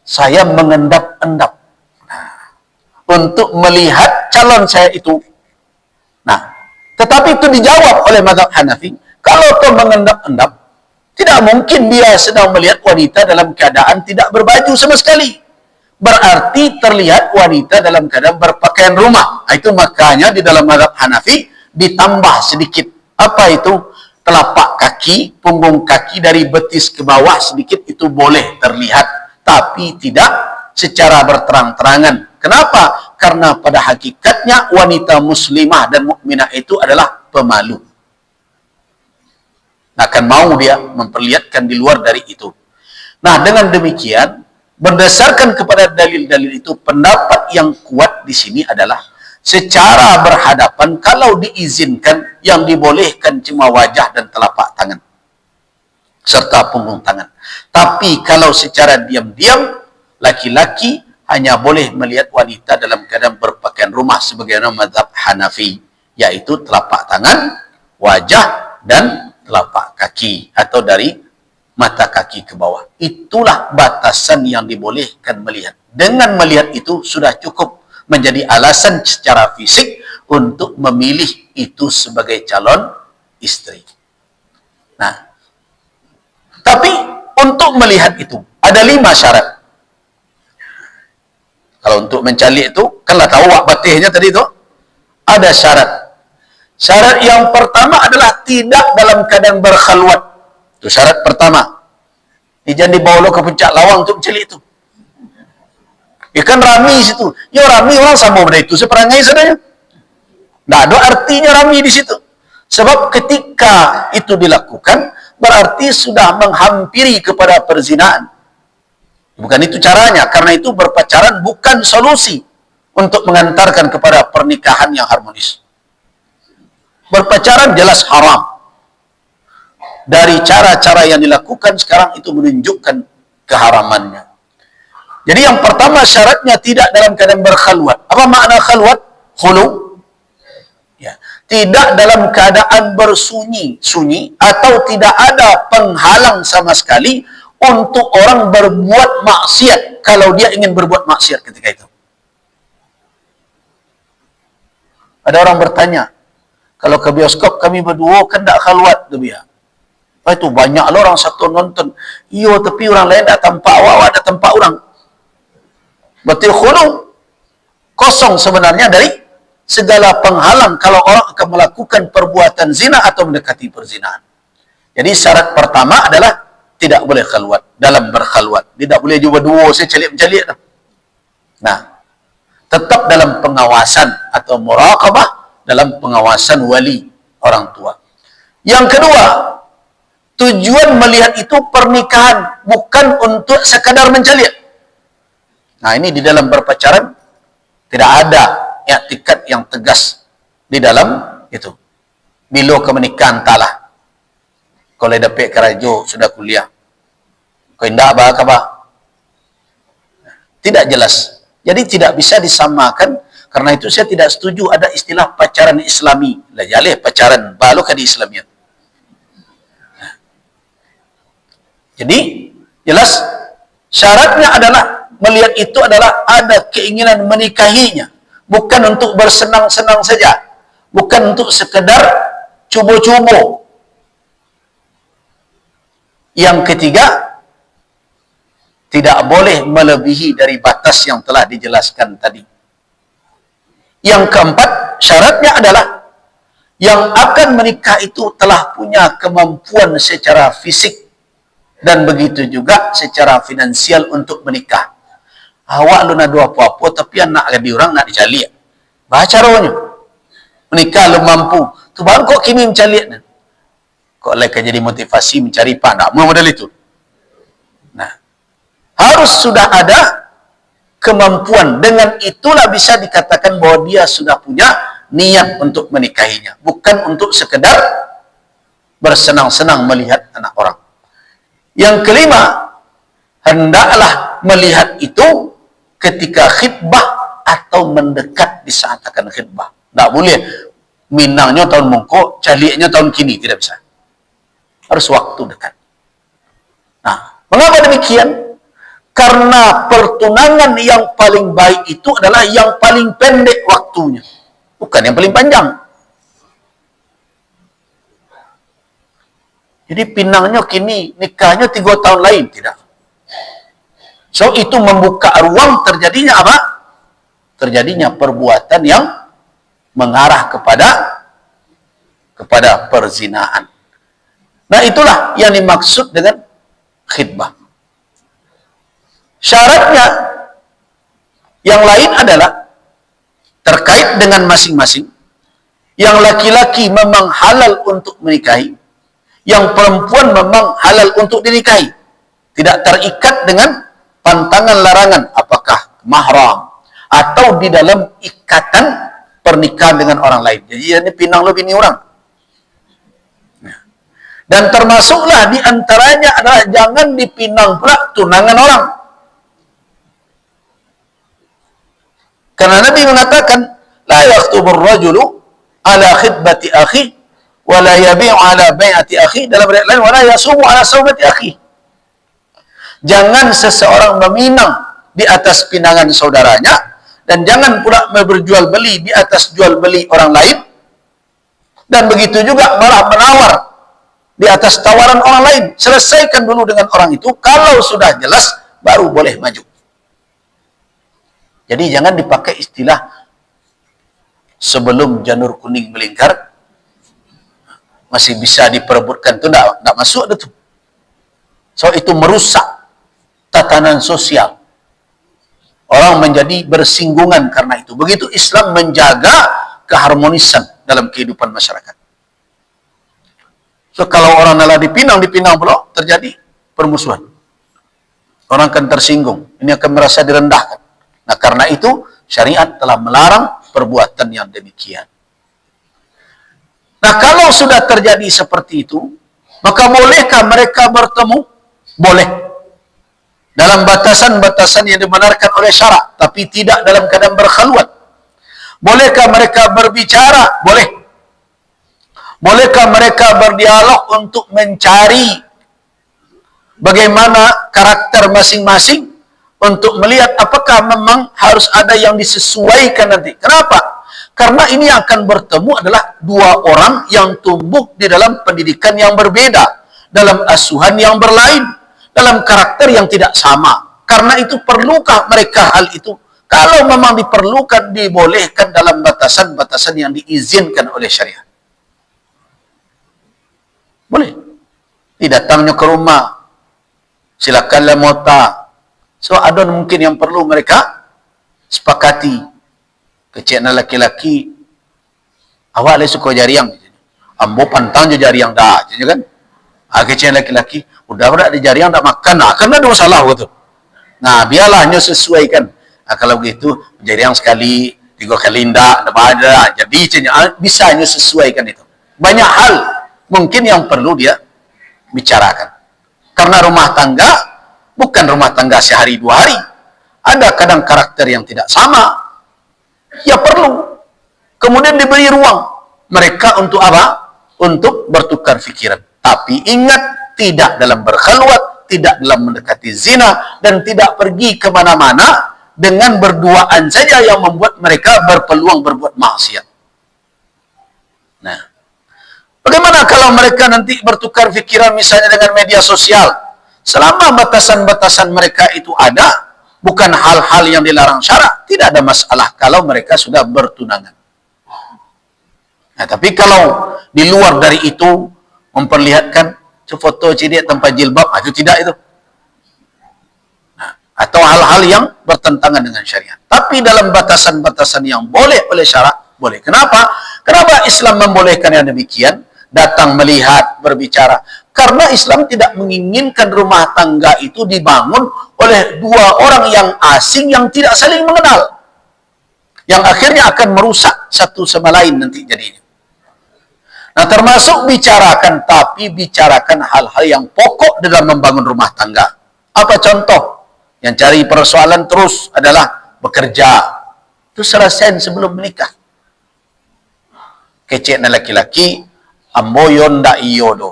Speaker 1: saya mengendap-endap untuk melihat calon saya itu. Nah, tetapi itu dijawab oleh mazhab Hanafi, kalau kau mengendap-endap, tidak mungkin dia sedang melihat wanita dalam keadaan tidak berbaju sama sekali. Berarti terlihat wanita dalam keadaan berpakaian rumah. Itu makanya di dalam mazhab Hanafi ditambah sedikit. Apa itu? Telapak kaki, punggung kaki dari betis ke bawah sedikit itu boleh terlihat, tapi tidak secara berterang-terangan. Kenapa? Karena pada hakikatnya wanita muslimah dan mukminah itu adalah pemalu. Akan mau dia memperlihatkan di luar dari itu. Nah, dengan demikian, berdasarkan kepada dalil-dalil itu, pendapat yang kuat di sini adalah secara berhadapan, kalau diizinkan, yang dibolehkan cuma wajah dan telapak tangan serta punggung tangan. Tapi kalau secara diam-diam, laki-laki hanya boleh melihat wanita dalam keadaan berpakaian rumah sebagaimana mazhab Hanafi, yaitu telapak tangan, wajah, dan telapak kaki, atau dari mata kaki ke bawah. Itulah batasan yang dibolehkan melihat. Dengan melihat itu sudah cukup menjadi alasan secara fisik untuk memilih itu sebagai calon istri. Nah, tapi untuk melihat itu ada 5 syarat. Kalau untuk mencalik itu, kanlah tahu wak batihnya tadi itu, ada syarat. Syarat yang pertama adalah tidak dalam keadaan berkhalwat. Itu syarat pertama. Jangan dibawa ke puncak lawang untuk mencalik itu. Ya kan rami situ. Ya rami orang sama benda itu seperangai saja. Tidak ada artinya rami di situ. Sebab ketika itu dilakukan, berarti sudah menghampiri kepada perzinaan. Bukan itu caranya. Karena itu berpacaran bukan solusi untuk mengantarkan kepada pernikahan yang harmonis. Berpacaran jelas haram. Dari cara-cara yang dilakukan sekarang itu menunjukkan keharamannya. Jadi yang pertama syaratnya tidak dalam keadaan berkhalwat. Apa makna khalwat? Khulu. tidak dalam keadaan bersunyi-sunyi atau tidak ada penghalang sama sekali untuk orang berbuat maksiat kalau dia ingin berbuat maksiat ketika itu. Ada orang bertanya, kalau ke bioskop kami berdua kan tak khalwat tu biar. Itu banyak lah orang satu nonton. Iyo, tapi orang lain tak tampak awak, tak tampak orang. Berarti khulu. Kosong sebenarnya dari segala penghalang kalau orang akan melakukan perbuatan zina atau mendekati perzinahan. Jadi syarat pertama adalah tidak boleh khalwat, dalam berkhalwat. Tidak boleh juga dua saya celik-celik. Nah, tetap dalam pengawasan atau muraqabah, dalam pengawasan wali orang tua. Yang kedua, tujuan melihat itu pernikahan, bukan untuk sekadar mencelik. Nah, ini di dalam berpacaran tidak ada i'tikad yang tegas di dalam itu. Bila ke menikahan entahlah. Kalau dapat kerajo sudah kuliah. Kau indah bah apa? Tidak jelas. Jadi tidak bisa disamakan. Karena itu saya tidak setuju ada istilah pacaran Islami. Lah jaleh pacaran balu ke di Islamiyat. Jadi jelas syaratnya adalah melihat itu adalah ada keinginan menikahinya, bukan untuk bersenang-senang saja, bukan untuk sekedar cubo-cubo. Yang ketiga, tidak boleh melebihi dari batas yang telah dijelaskan tadi. Yang keempat, syaratnya adalah yang akan menikah itu telah punya kemampuan secara fisik dan begitu juga secara finansial untuk menikah. Awak lu nak dua apa-apa tapi anak lagi orang nak dicalik. Baca rohnya. Menikah lu mampu. Tu baru kok kimi mencalik. Kok leka jadi motivasi mencari pandak. Mau model itu. Nah, harus sudah ada kemampuan. Dengan itulah bisa dikatakan bahwa dia sudah punya niat untuk menikahinya. Bukan untuk sekedar bersenang-senang melihat anak orang. Yang kelima, hendaklah melihat itu ketika khitbah atau mendekat di saat akan khitbah. Tak boleh minangnya tahun mongko, caliknya tahun kini. Tidak bisa. Harus waktu dekat. Nah, mengapa demikian? Karena pertunangan yang paling baik itu adalah yang paling pendek waktunya. Bukan yang paling panjang. Jadi pinangnya kini, nikahnya 3 tahun lain. Tidak. So, itu membuka ruang terjadinya apa? Terjadinya perbuatan yang mengarah kepada perzinahan. Nah, itulah yang dimaksud dengan khitbah. Syaratnya yang lain adalah terkait dengan masing-masing. Yang laki-laki memang halal untuk menikahi. Yang perempuan memang halal untuk dinikahi. Tidak terikat dengan pantangan larangan, apakah mahram atau di dalam ikatan pernikahan dengan orang lain. Jadi ini pinang lo bini orang. Dan termasuklah di antaranya adalah jangan dipinang pula tunangan orang. Karena Nabi mengatakan, la yakhtubur rajulu ala khidbati akhi wa la yabi'u ala bai'ati akhi, dalam riwayat lain wa la yasumu ala saubati akhi. Jangan seseorang meminang di atas pinangan saudaranya, dan jangan pula berjual beli di atas jual beli orang lain, dan begitu juga malah menawar di atas tawaran orang lain. Selesaikan dulu dengan orang itu, kalau sudah jelas baru boleh maju. Jadi jangan dipakai istilah sebelum janur kuning melingkar masih bisa diperebutkan, itu tidak masuk itu. So itu merusak tatanan sosial. Orang menjadi bersinggungan karena itu. Begitu Islam menjaga keharmonisan dalam kehidupan masyarakat. So kalau orang nalar dipinang pula terjadi permusuhan. Orang akan tersinggung. Ini akan merasa direndahkan. Nah karena itu syariat telah melarang perbuatan yang demikian. Nah kalau sudah terjadi seperti itu, maka bolehkah mereka bertemu? Boleh. Dalam batasan-batasan yang dibenarkan oleh syarak, tapi tidak dalam keadaan berkhalwat. Bolehkah mereka berbicara? Boleh. Bolehkah mereka berdialog untuk mencari bagaimana karakter masing-masing, untuk melihat apakah memang harus ada yang disesuaikan nanti. Kenapa? Karena ini akan bertemu adalah dua orang yang tumbuh di dalam pendidikan yang berbeda, dalam asuhan yang berlain, dalam karakter yang tidak sama. Karena itu perlukah mereka hal itu? Kalau memang diperlukan, dibolehkan dalam batasan-batasan yang diizinkan oleh syariat. Boleh. Didatangnya ke rumah, silakanlah mota. So, ada mungkin yang perlu mereka sepakati. Kecil laki-laki, awak le suka jariang. Ambo pantang je jariang dah, kan? Kecil laki-laki, udah ada jariang tak makan, karena ada masalah gitu. Nah, biarlah hanya sesuaikan. Kalau begitu, jariang sekali, 3 kali ndak ada. Jadi bisa hanya sesuaikan itu. Banyak hal mungkin yang perlu dia bicarakan. Karena rumah tangga bukan rumah tangga sehari 2 hari. Ada kadang karakter yang tidak sama. Ya perlu. Kemudian diberi ruang mereka untuk apa? Untuk bertukar fikiran. Tapi ingat, tidak dalam berkhalwat, tidak dalam mendekati zina, dan tidak pergi kemana-mana dengan berduaan saja yang membuat mereka berpeluang berbuat maksiat. Nah, bagaimana kalau mereka nanti bertukar fikiran misalnya dengan media sosial? Selama batasan-batasan mereka itu ada, bukan hal-hal yang dilarang syarak, tidak ada masalah kalau mereka sudah bertunangan. Nah, tapi kalau di luar dari itu, memperlihatkan foto cilik tanpa jilbab, itu tidak itu. Nah, atau hal-hal yang bertentangan dengan syariat. Tapi dalam batasan-batasan yang boleh oleh syarak, boleh. Kenapa? Kenapa Islam membolehkan yang demikian? Datang melihat, berbicara. Karena Islam tidak menginginkan rumah tangga itu dibangun oleh 2 orang yang asing yang tidak saling mengenal. Yang akhirnya akan merusak satu sama lain nanti jadinya. Nah, termasuk bicarakan, tapi bicarakan hal-hal yang pokok dalam membangun rumah tangga. Apa contoh? Yang cari persoalan terus adalah bekerja. Itu selesai sebelum menikah. Kecek na laki-laki, ambo yon da iyo do.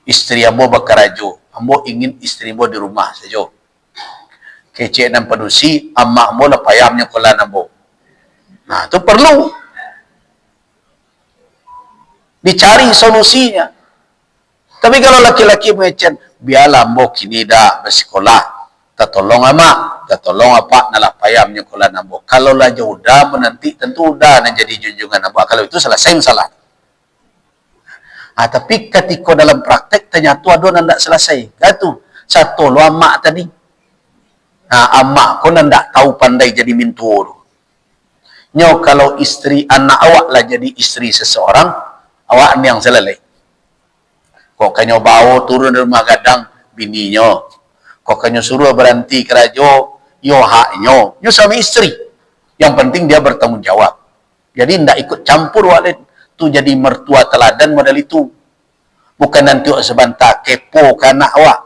Speaker 1: Istri ambo bekerja. Ambo ingin istri ambo di rumah saja. Kecek dan pedusi, amma ambo la payamnya kolan ambo. Nah, itu perlu dicari solusinya. Tapi kalau laki-laki mengecen, biarlah ambo kini dah bersekolah, tak tolong ama, tak tolong apa, nalah payamnya kolan ambo. Kalau lah jauh dah menanti, tentu dah nak jadi junjungan ambo. Kalau itu selesai masalah. Tapi ketika dalam praktek ternyata ada yang tak selesai. Itu satu lo amak tadi. Amak kau nak tahu pandai jadi mintur. Nyo kalau istri anak awak lah jadi istri seseorang, awak ni yang selesai. Kau kanyo bawa turun dari rumah gadang bininya. Kau kanyo suruh berhenti kerajo, yo haknyo. Nyo suami istri. Yang penting dia bertanggung jawab. Jadi ndak ikut campur wak tu jadi mertua teladan model itu. Bukan nanti sebentar kepo ke anak awak.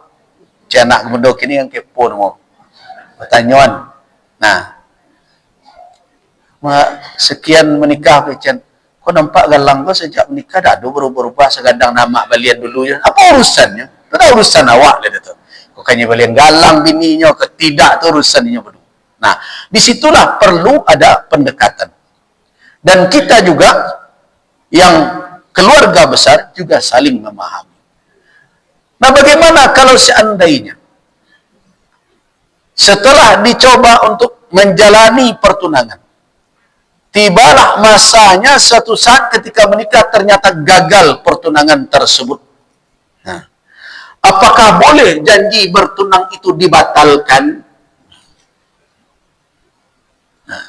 Speaker 1: Cik anak benda kini yang kepo nemo. Pertanyaan. Nah, sekian menikah kecen. Kau nampak galang kau sejak menikah dah ada berubah-ubah segadang nama balian dulu ya. Apa urusannya? Itu dah urusan awak dia tu. Kau kanya balian galang bininya ke tidak tu urusannya berdua. Nah, disitulah perlu ada pendekatan. Dan kita juga yang keluarga besar juga saling memahami. Nah, bagaimana kalau seandainya setelah dicoba untuk menjalani pertunangan, tibalah masanya suatu saat ketika menikah ternyata gagal pertunangan tersebut. Nah, apakah boleh janji bertunang itu dibatalkan? Nah,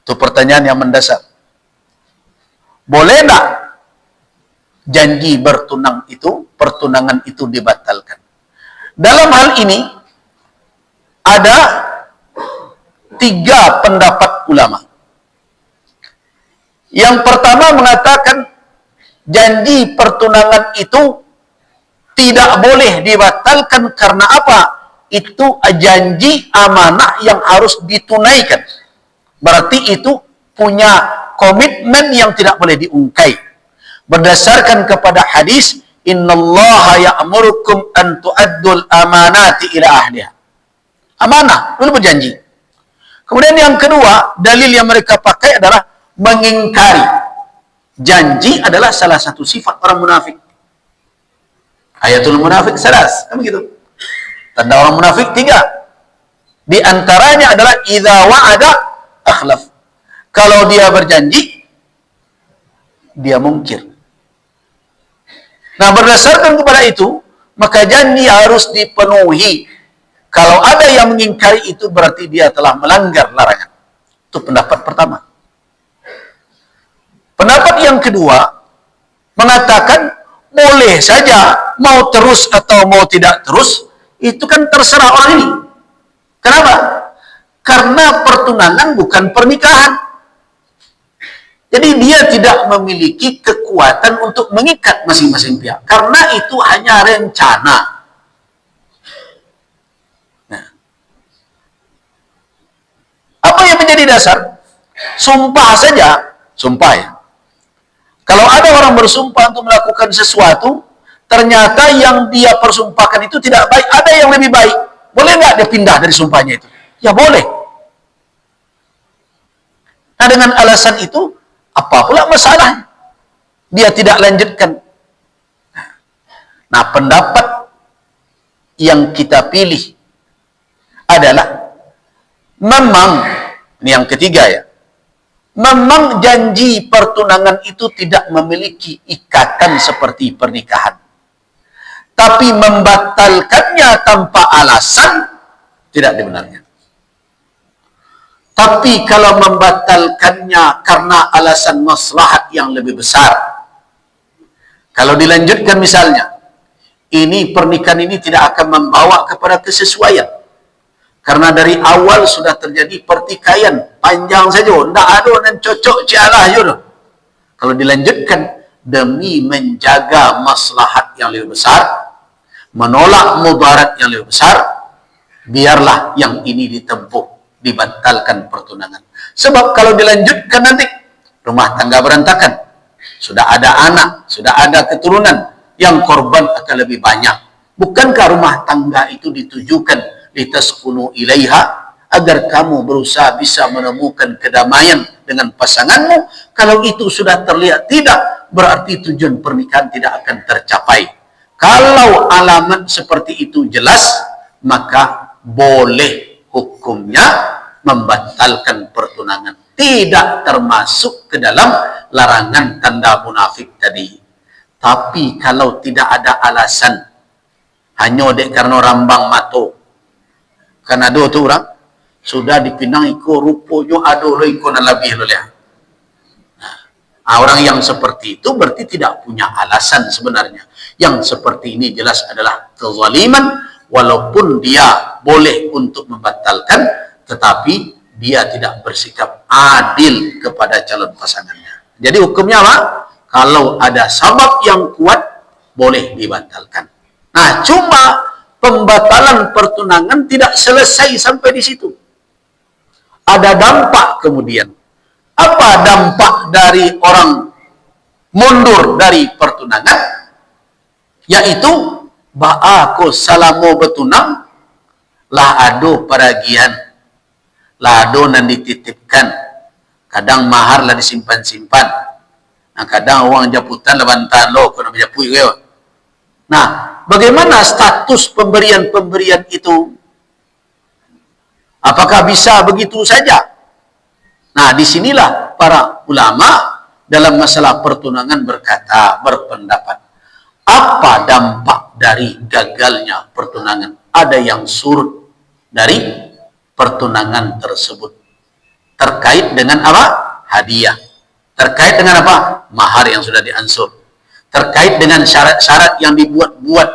Speaker 1: itu pertanyaan yang mendasar. Boleh tak janji bertunang itu, pertunangan itu dibatalkan? Dalam hal ini ada 3 pendapat ulama. Yang pertama mengatakan janji pertunangan itu tidak boleh dibatalkan karena apa? Itu janji amanah yang harus ditunaikan. Berarti itu punya komitmen yang tidak boleh diungkai. Berdasarkan kepada hadis, innallaha ya'murukum an tu'addul amanati ila ahliha. Amanah, dulu berjanji. Kemudian yang kedua, dalil yang mereka pakai adalah mengingkari. Janji adalah salah satu sifat orang munafik. Ayatul munafik salas, kan begitu. Tanda orang munafik 3. Di antaranya adalah idza wa'ada akhlaf. Kalau dia berjanji, dia mungkir. Nah, berdasarkan kepada itu, maka janji harus dipenuhi. Kalau ada yang mengingkari itu, berarti dia telah melanggar larangan. Itu pendapat pertama. Pendapat yang kedua, mengatakan, boleh saja, mau terus atau mau tidak terus, itu kan terserah orang ini. Kenapa? Karena pertunangan bukan pernikahan. Jadi dia tidak memiliki kekuatan untuk mengikat masing-masing pihak. Karena itu hanya rencana. Nah, apa yang menjadi dasar? Sumpah saja. Sumpah ya. Kalau ada orang bersumpah untuk melakukan sesuatu, ternyata yang dia persumpahkan itu tidak baik, ada yang lebih baik. Boleh nggak dia pindah dari sumpahnya itu? Ya boleh. Nah, dengan alasan itu, apa pula masalahnya? Dia tidak lanjutkan. Nah, pendapat yang kita pilih adalah memang, ini yang ketiga ya, memang janji pertunangan itu tidak memiliki ikatan seperti pernikahan. Tapi membatalkannya tanpa alasan tidak dibenarkan. Tapi kalau membatalkannya karena alasan maslahat yang lebih besar, kalau dilanjutkan misalnya, ini pernikahan ini tidak akan membawa kepada kesesuaian. Karena dari awal sudah terjadi pertikaian, panjang saja, tidak ada dan cocok cialah jodoh. Kalau dilanjutkan demi menjaga maslahat yang lebih besar, menolak mudarat yang lebih besar, biarlah yang ini ditempuh. Dibatalkan pertunangan. Sebab kalau dilanjutkan nanti rumah tangga berantakan. Sudah ada anak, sudah ada keturunan, yang korban akan lebih banyak. Bukankah rumah tangga itu ditujukan litaskunu ilaiha, agar kamu berusaha bisa menemukan kedamaian dengan pasanganmu? Kalau itu sudah terlihat tidak, berarti tujuan pernikahan tidak akan tercapai. Kalau alamat seperti itu jelas, maka boleh hukumnya membatalkan pertunangan. Tidak termasuk ke dalam larangan tanda munafik tadi. Tapi kalau tidak ada alasan, hanya dek karena rambang mato, karena ada tu orang sudah dipinang iko rupanya ada lo iko na lebih lo lihat. Nah, orang yang seperti itu berarti tidak punya alasan sebenarnya. Yang seperti ini jelas adalah kezaliman, walaupun dia boleh untuk membatalkan, tetapi dia tidak bersikap adil kepada calon pasangannya. Jadi hukumnya apa? Kalau ada sabab yang kuat, boleh dibatalkan. Nah, cuma pembatalan pertunangan tidak selesai sampai di situ. Ada dampak kemudian. Apa dampak dari orang mundur dari pertunangan? Yaitu, ba'ako salamo betunang, lah ado paragian, lah ado nan dititipkan, kadang mahar lah disimpan-simpan, nah kadang uang japutan lah bantahan lo, kena menjapui kaya. Nah, bagaimana status pemberian-pemberian itu? Apakah bisa begitu saja? Nah, disinilah para ulama dalam masalah pertunangan berpendapat, apa dampak dari gagalnya pertunangan? Ada yang surut dari pertunangan tersebut. Terkait dengan apa? Hadiah. Terkait dengan apa? Mahar yang sudah diansur. Terkait dengan syarat-syarat yang dibuat-buat,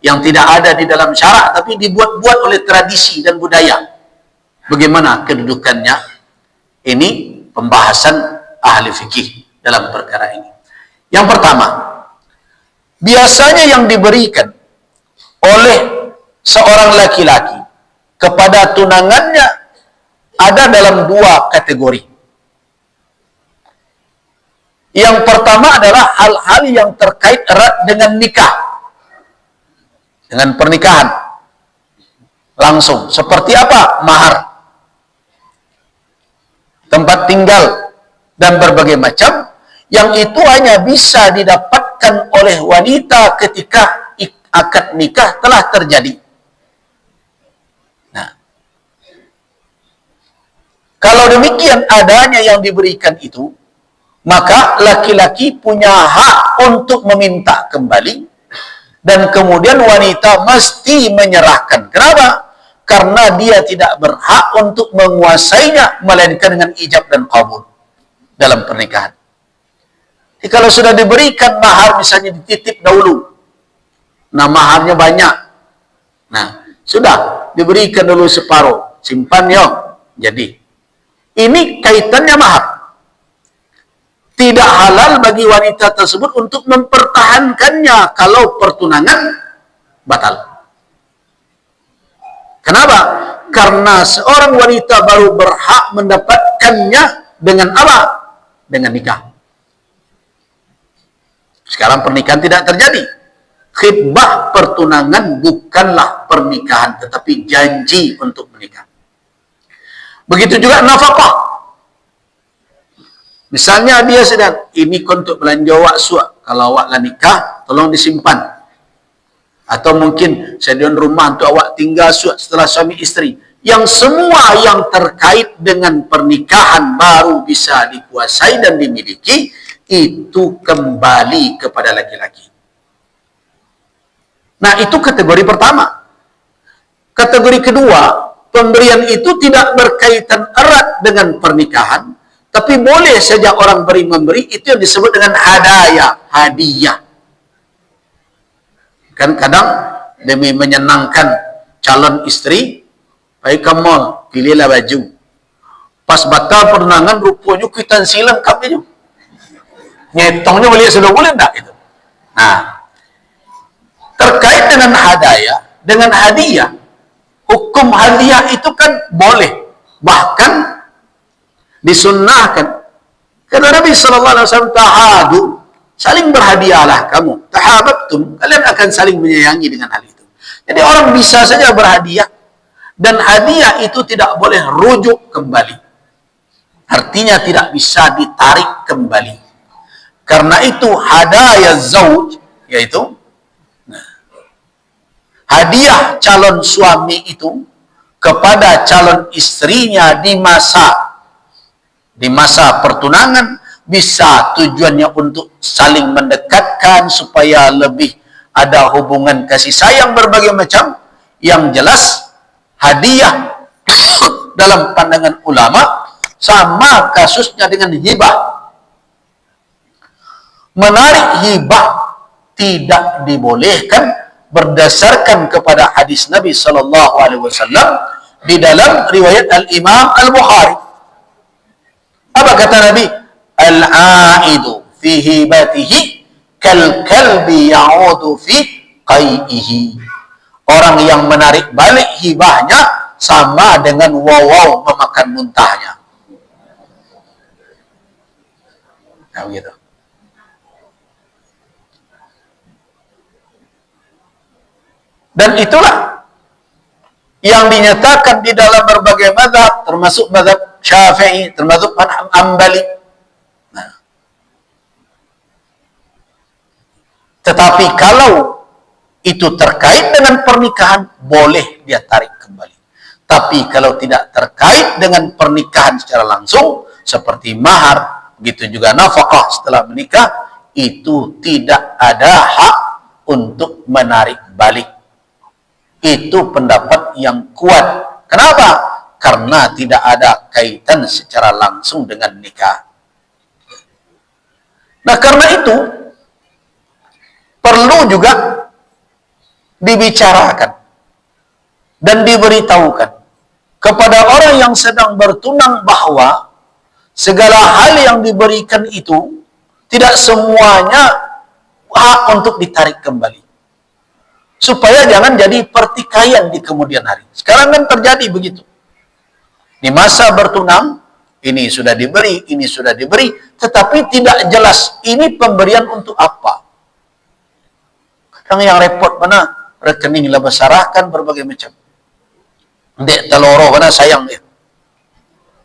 Speaker 1: yang tidak ada di dalam syarat, tapi dibuat-buat oleh tradisi dan budaya. Bagaimana kedudukannya? Ini pembahasan ahli fikih dalam perkara ini. Yang pertama, biasanya yang diberikan oleh seorang laki-laki kepada tunangannya ada dalam dua kategori. Yang pertama adalah hal-hal yang terkait erat dengan nikah, dengan pernikahan langsung. Seperti apa? Mahar, tempat tinggal, dan berbagai macam, yang itu hanya bisa didapatkan oleh wanita ketika akad nikah telah terjadi. Nah, kalau demikian adanya yang diberikan itu, maka laki-laki punya hak untuk meminta kembali, dan kemudian wanita mesti menyerahkan. Kenapa? Karena dia tidak berhak untuk menguasainya, melainkan dengan ijab dan qabul dalam pernikahan. Jadi kalau sudah diberikan mahar, misalnya dititip dahulu, nah maharnya banyak, nah sudah diberikan dulu separuh, simpan yo, jadi ini kaitannya mahar. Tidak halal bagi wanita tersebut untuk mempertahankannya kalau pertunangan batal. Kenapa? Karena seorang wanita baru berhak mendapatkannya dengan apa? Dengan nikah. Sekarang pernikahan tidak terjadi. Khitbah pertunangan bukanlah pernikahan, tetapi janji untuk menikah. Begitu juga nafkah. Misalnya dia sedang, ini untuk belanja awak suak, kalau awak lah nikah, tolong disimpan. Atau mungkin sedian rumah untuk awak tinggal suak setelah suami istri. Yang semua yang terkait dengan pernikahan baru bisa dikuasai dan dimiliki, itu kembali kepada laki-laki. Nah, itu kategori pertama. Kategori kedua, pemberian itu tidak berkaitan erat dengan pernikahan, tapi boleh saja orang beri memberi, itu yang disebut dengan hadiah. Kan kadang demi menyenangkan calon istri, baik ke mall, pilihlah baju. Pas batal pertunangan, rupanya kwitansi lengkap itu. Nyetongnya beli sudah boleh enggak itu. Nah, terkait dengan hadiah, hukum hadiah itu kan boleh, bahkan disunnahkan. Karena Nabi SAW, tahadu, saling berhadiahlah kamu, tahabbtum, kalian akan saling menyayangi dengan hal itu. Jadi orang bisa saja berhadiah, dan hadiah itu tidak boleh rujuk kembali. Artinya tidak bisa ditarik kembali. Karena itu hadaya zauj, yaitu hadiah calon suami itu kepada calon istrinya di masa pertunangan, bisa tujuannya untuk saling mendekatkan supaya lebih ada hubungan kasih sayang berbagai macam. Yang jelas hadiah dalam pandangan ulama sama kasusnya dengan hibah. Menarik hibah tidak dibolehkan berdasarkan kepada hadis Nabi SAW di dalam riwayat Al-Imam Al-Bukhari. Apa kata Nabi? Al-aidu fi hibatihi kal-kalbi ya'udu fi qai'ihi. Orang yang menarik balik hibahnya sama dengan wawaw memakan muntahnya. Nah, begitu. Dan itulah yang dinyatakan di dalam berbagai mazhab, termasuk mazhab Syafi'i, termasuk Hanbali. Nah, tetapi kalau itu terkait dengan pernikahan, boleh dia tarik kembali. Tapi kalau tidak terkait dengan pernikahan secara langsung, seperti mahar, begitu juga nafkah setelah menikah, itu tidak ada hak untuk menarik balik. Itu pendapat yang kuat. Kenapa? Karena tidak ada kaitan secara langsung dengan nikah. Nah, karena itu perlu juga dibicarakan dan diberitahukan kepada orang yang sedang bertunang bahwa segala hal yang diberikan itu tidak semuanya hak untuk ditarik kembali. Supaya jangan jadi pertikaian di kemudian hari. Sekarang kan terjadi begitu. Di masa bertunang, ini sudah diberi, ini sudah diberi, tetapi tidak jelas ini pemberian untuk apa. Kadang yang repot mana rekening lah besarahkan berbagai macam. Dek teloro mana sayang dia.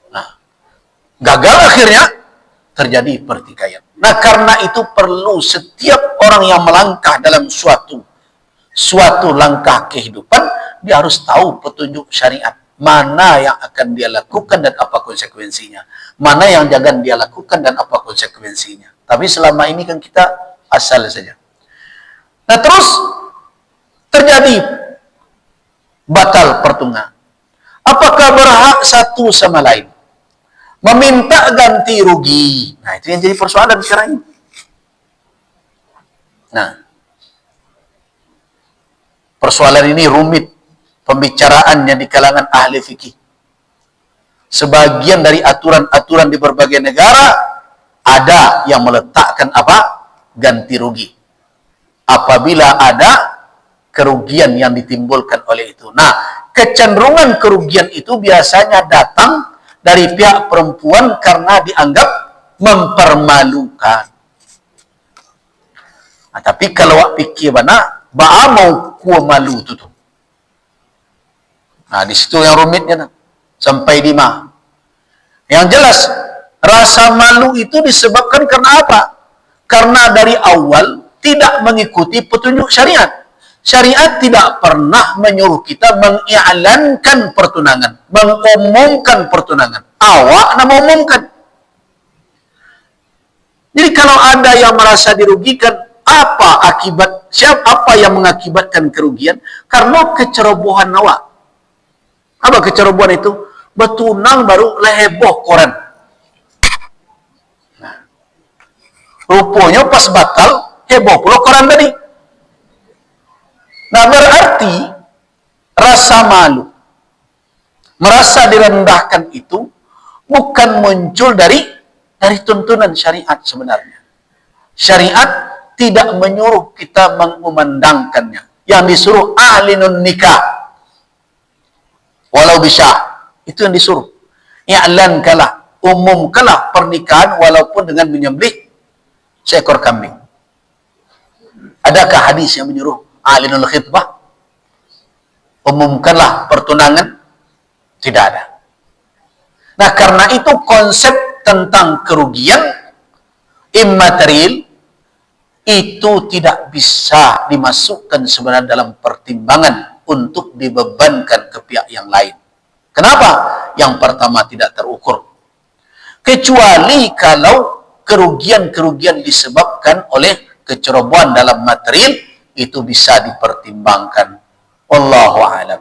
Speaker 1: Nah, gagal akhirnya terjadi pertikaian. Nah, karena itu perlu setiap orang yang melangkah dalam suatu langkah kehidupan, dia harus tahu petunjuk syariat. Mana yang akan dia lakukan dan apa konsekuensinya. Mana yang jangan dia lakukan dan apa konsekuensinya. Tapi selama ini kan kita asal saja. Nah, terus terjadi batal pertunangan. Apakah berhak satu sama lain meminta ganti rugi? Nah, itu yang jadi persoalan sekarang ini. Nah, persoalan ini rumit pembicaraannya di kalangan ahli fikih. Sebagian dari aturan-aturan di berbagai negara ada yang meletakkan apa? Ganti rugi. Apabila ada kerugian yang ditimbulkan oleh itu. Nah, kecenderungan kerugian itu biasanya datang dari pihak perempuan karena dianggap mempermalukan. Nah, tapi kalau awak fikir mana, ba'a mau kuah malu tu. Nah, di situ yang rumitnya. Sampai di mana. Yang jelas, rasa malu itu disebabkan karena apa? Karena dari awal tidak mengikuti petunjuk syariat. Syariat tidak pernah menyuruh kita mengi'lankan pertunangan, mengumumkan pertunangan. Awak nak mengumumkan. Jadi kalau ada yang merasa dirugikan, apa yang mengakibatkan kerugian? Karena kecerobohan awak. Apa kecerobohan itu? Bertunang baru heboh koran. Nah, rupanya pas batal, heboh pula koran tadi. Nah, berarti rasa malu, merasa direndahkan itu bukan muncul dari tuntunan syariat sebenarnya. Syariat tidak menyuruh kita mengumandangkannya. Yang disuruh a'linun nikah. Walau bisa. Itu yang disuruh. I'lankanlah, umumkanlah pernikahan walaupun dengan menyembelih seekor kambing. Adakah hadis yang menyuruh a'linul khitbah? Umumkanlah pertunangan? Tidak ada. Nah, karena itu konsep tentang kerugian immaterial itu tidak bisa dimasukkan sebenarnya dalam pertimbangan untuk dibebankan ke pihak yang lain. Kenapa? Yang pertama tidak terukur. Kecuali kalau kerugian-kerugian disebabkan oleh kecerobohan dalam material, itu bisa dipertimbangkan. Wallahu a'lam.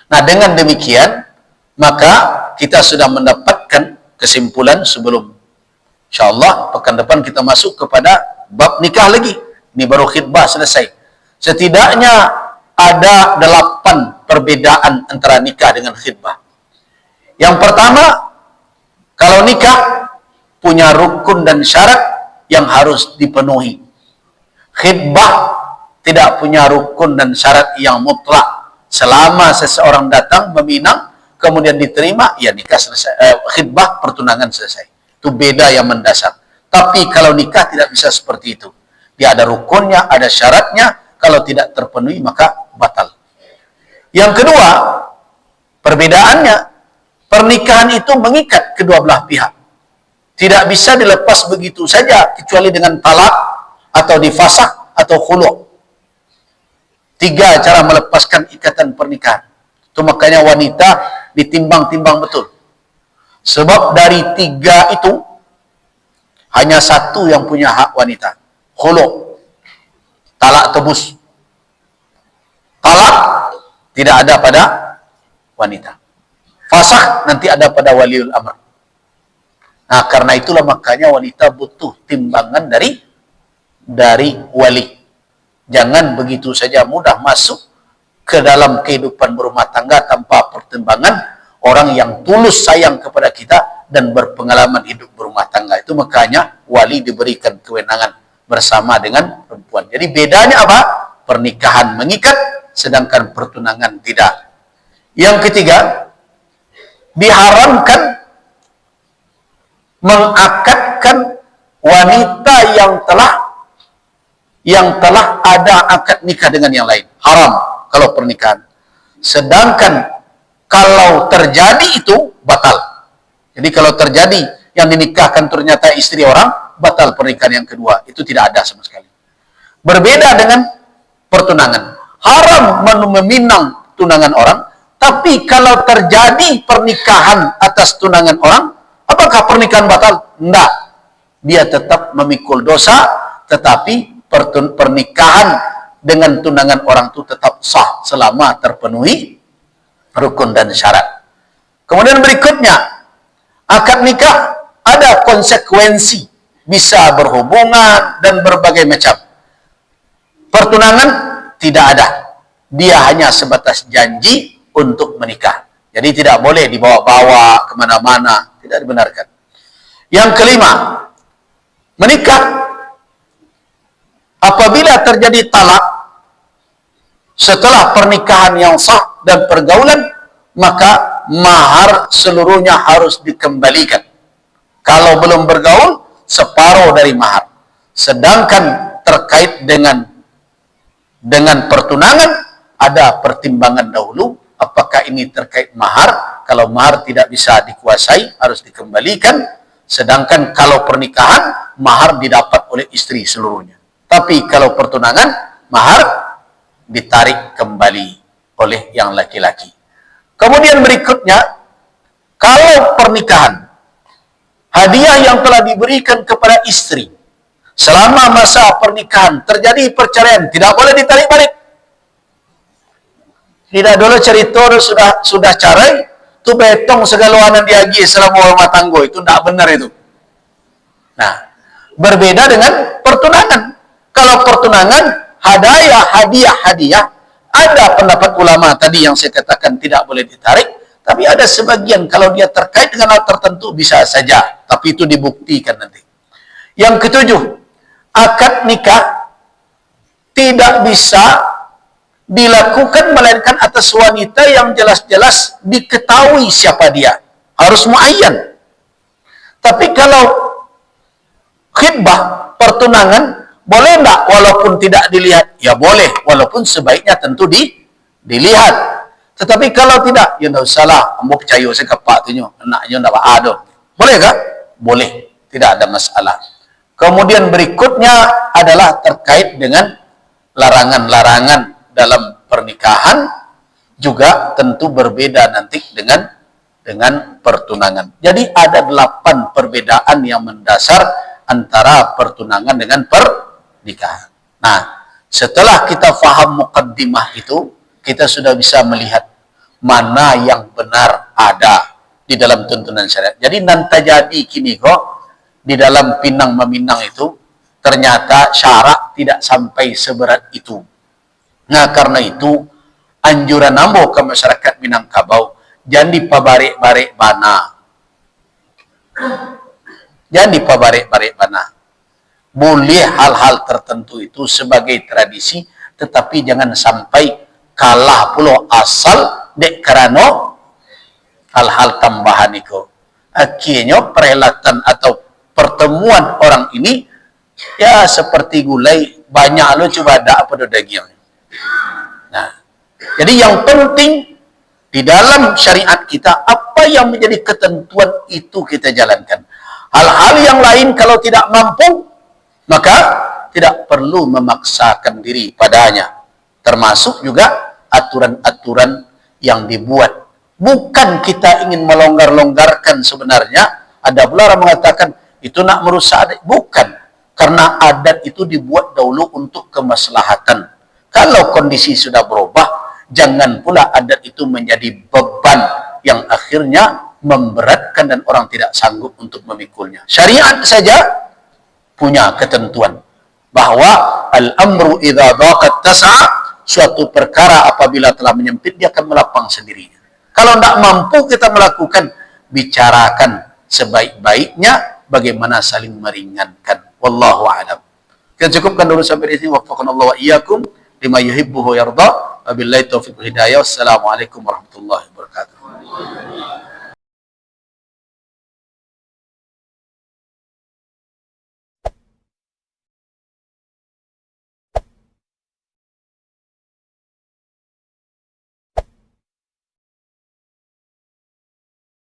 Speaker 1: Nah, dengan demikian, maka kita sudah mendapatkan kesimpulan sebelum insyaallah pekan depan kita masuk kepada bab nikah lagi. Ini baru khitbah selesai. Setidaknya ada 8 perbedaan antara nikah dengan khitbah. Yang pertama, kalau nikah punya rukun dan syarat yang harus dipenuhi. Khitbah tidak punya rukun dan syarat yang mutlak. Selama seseorang datang meminang, kemudian diterima, ya nikah selesai. Khitbah pertunangan selesai. Itu beda yang mendasar. Tapi kalau nikah tidak bisa seperti itu. Dia ada rukunnya, ada syaratnya. Kalau tidak terpenuhi maka batal. Yang kedua, perbedaannya, pernikahan itu mengikat kedua belah pihak. Tidak bisa dilepas begitu saja kecuali dengan talak atau difasakh atau khulu'. 3 cara melepaskan ikatan pernikahan. Itu makanya wanita ditimbang-timbang betul. Sebab dari 3 itu hanya 1 yang punya hak wanita. Khulu'. Talak tebus. Talak tidak ada pada wanita. Fasakh nanti ada pada waliul amr. Nah, karena itulah makanya wanita butuh timbangan dari wali. Jangan begitu saja mudah masuk ke dalam kehidupan berumah tangga tanpa pertimbangan orang yang tulus sayang kepada kita dan berpengalaman hidup berumah tangga. Itu makanya wali diberikan kewenangan bersama dengan perempuan. Jadi bedanya apa? Pernikahan mengikat, sedangkan pertunangan tidak. Yang ketiga, diharamkan mengakadkan wanita yang telah ada akad nikah dengan yang lain. Haram kalau pernikahan. Sedangkan kalau terjadi itu batal. Jadi kalau terjadi yang dinikahkan ternyata istri orang, batal pernikahan yang kedua. Itu tidak ada sama sekali. Berbeda dengan pertunangan. Haram meminang tunangan orang, tapi kalau terjadi pernikahan atas tunangan orang, apakah pernikahan batal? Tidak. Dia tetap memikul dosa, tetapi pernikahan dengan tunangan orang itu tetap sah selama terpenuhi rukun dan syarat. Kemudian berikutnya, akad nikah ada konsekuensi, bisa berhubungan dan berbagai macam. Pertunangan tidak ada. Dia hanya sebatas janji untuk menikah. Jadi tidak boleh dibawa-bawa kemana-mana. Tidak dibenarkan. Yang kelima, menikah apabila terjadi talak setelah pernikahan yang sah dan pergaulan, maka mahar seluruhnya harus dikembalikan. Kalau belum bergaul, separuh dari mahar. Sedangkan terkait dengan pertunangan, ada pertimbangan dahulu, apakah ini terkait mahar. Kalau mahar tidak bisa dikuasai, harus dikembalikan. Sedangkan kalau pernikahan, mahar didapat oleh istri seluruhnya. Tapi kalau pertunangan, mahar ditarik kembali oleh yang laki-laki. Kemudian berikutnya, kalau pernikahan, hadiah yang telah diberikan kepada istri selama masa pernikahan terjadi perceraian, tidak boleh ditarik balik. Tidak dulu cerita sudah cerai, tu betong segala diagi selama rumah tangga, itu tidak benar itu. Nah, berbeda dengan pertunangan. Kalau pertunangan, hadiah, ada pendapat ulama tadi yang saya katakan tidak boleh ditarik, tapi ada sebagian kalau dia terkait dengan hal tertentu bisa saja, tapi itu dibuktikan nanti. Yang ketujuh, akad nikah tidak bisa dilakukan melainkan atas wanita yang jelas-jelas diketahui siapa dia. Harus muayyan. Tapi kalau khitbah, pertunangan, boleh enggak walaupun tidak dilihat? Ya boleh, walaupun sebaiknya tentu dilihat. Tetapi kalau tidak, ya enggak usahlah. Ambo percaya saya kepak tu nyo, anaknya enggak ada. Boleh kah? Boleh, tidak ada masalah. Kemudian berikutnya adalah terkait dengan larangan-larangan dalam pernikahan, juga tentu berbeda nanti dengan pertunangan. Jadi ada 8 perbedaan yang mendasar antara pertunangan dengan pernikahan. Nah, setelah kita faham muqaddimah itu, kita sudah bisa melihat mana yang benar ada di dalam tuntunan syariat. Jadi nanti jadi kini kok di dalam pinang meminang itu ternyata syarat tidak sampai seberat itu. Nah, karena itu anjuran ambo ke masyarakat Minangkabau, jangan dipabarek-barek bana. Jangan dipabarek-barek bana. Boleh hal-hal tertentu itu sebagai tradisi, tetapi jangan sampai kalah pula asal dek karena hal-hal tambahan itu. Akhirnya perhelatan atau pertemuan orang ini ya seperti gulai, banyak lo coba ada apa dagingnya. Nah, jadi yang penting di dalam syariat kita, apa yang menjadi ketentuan itu kita jalankan. Hal-hal yang lain kalau tidak mampu, maka tidak perlu memaksakan diri padanya. Termasuk juga aturan-aturan yang dibuat. Bukan kita ingin melonggar-longgarkan sebenarnya. Ada pula orang mengatakan, itu nak merusak adat. Bukan. Karena adat itu dibuat dahulu untuk kemaslahatan. Kalau kondisi sudah berubah, jangan pula adat itu menjadi beban yang akhirnya memberatkan dan orang tidak sanggup untuk memikulnya. Syariat saja punya ketentuan bahwa al-amru idza daqat tas'a, suatu perkara apabila telah menyempit dia akan melapang sendirinya. Kalau tidak mampu kita melakukan, bicarakan sebaik-baiknya bagaimana saling meringankan. Wallahu a'lam. Kita cukupkan dulu sampai di sini. Waffaqanallahu wa iyyakum lima yuhibbu wa yarda. Wabillahi taufiq wal hidayah. Wassalamualaikum warahmatullahi wabarakatuh.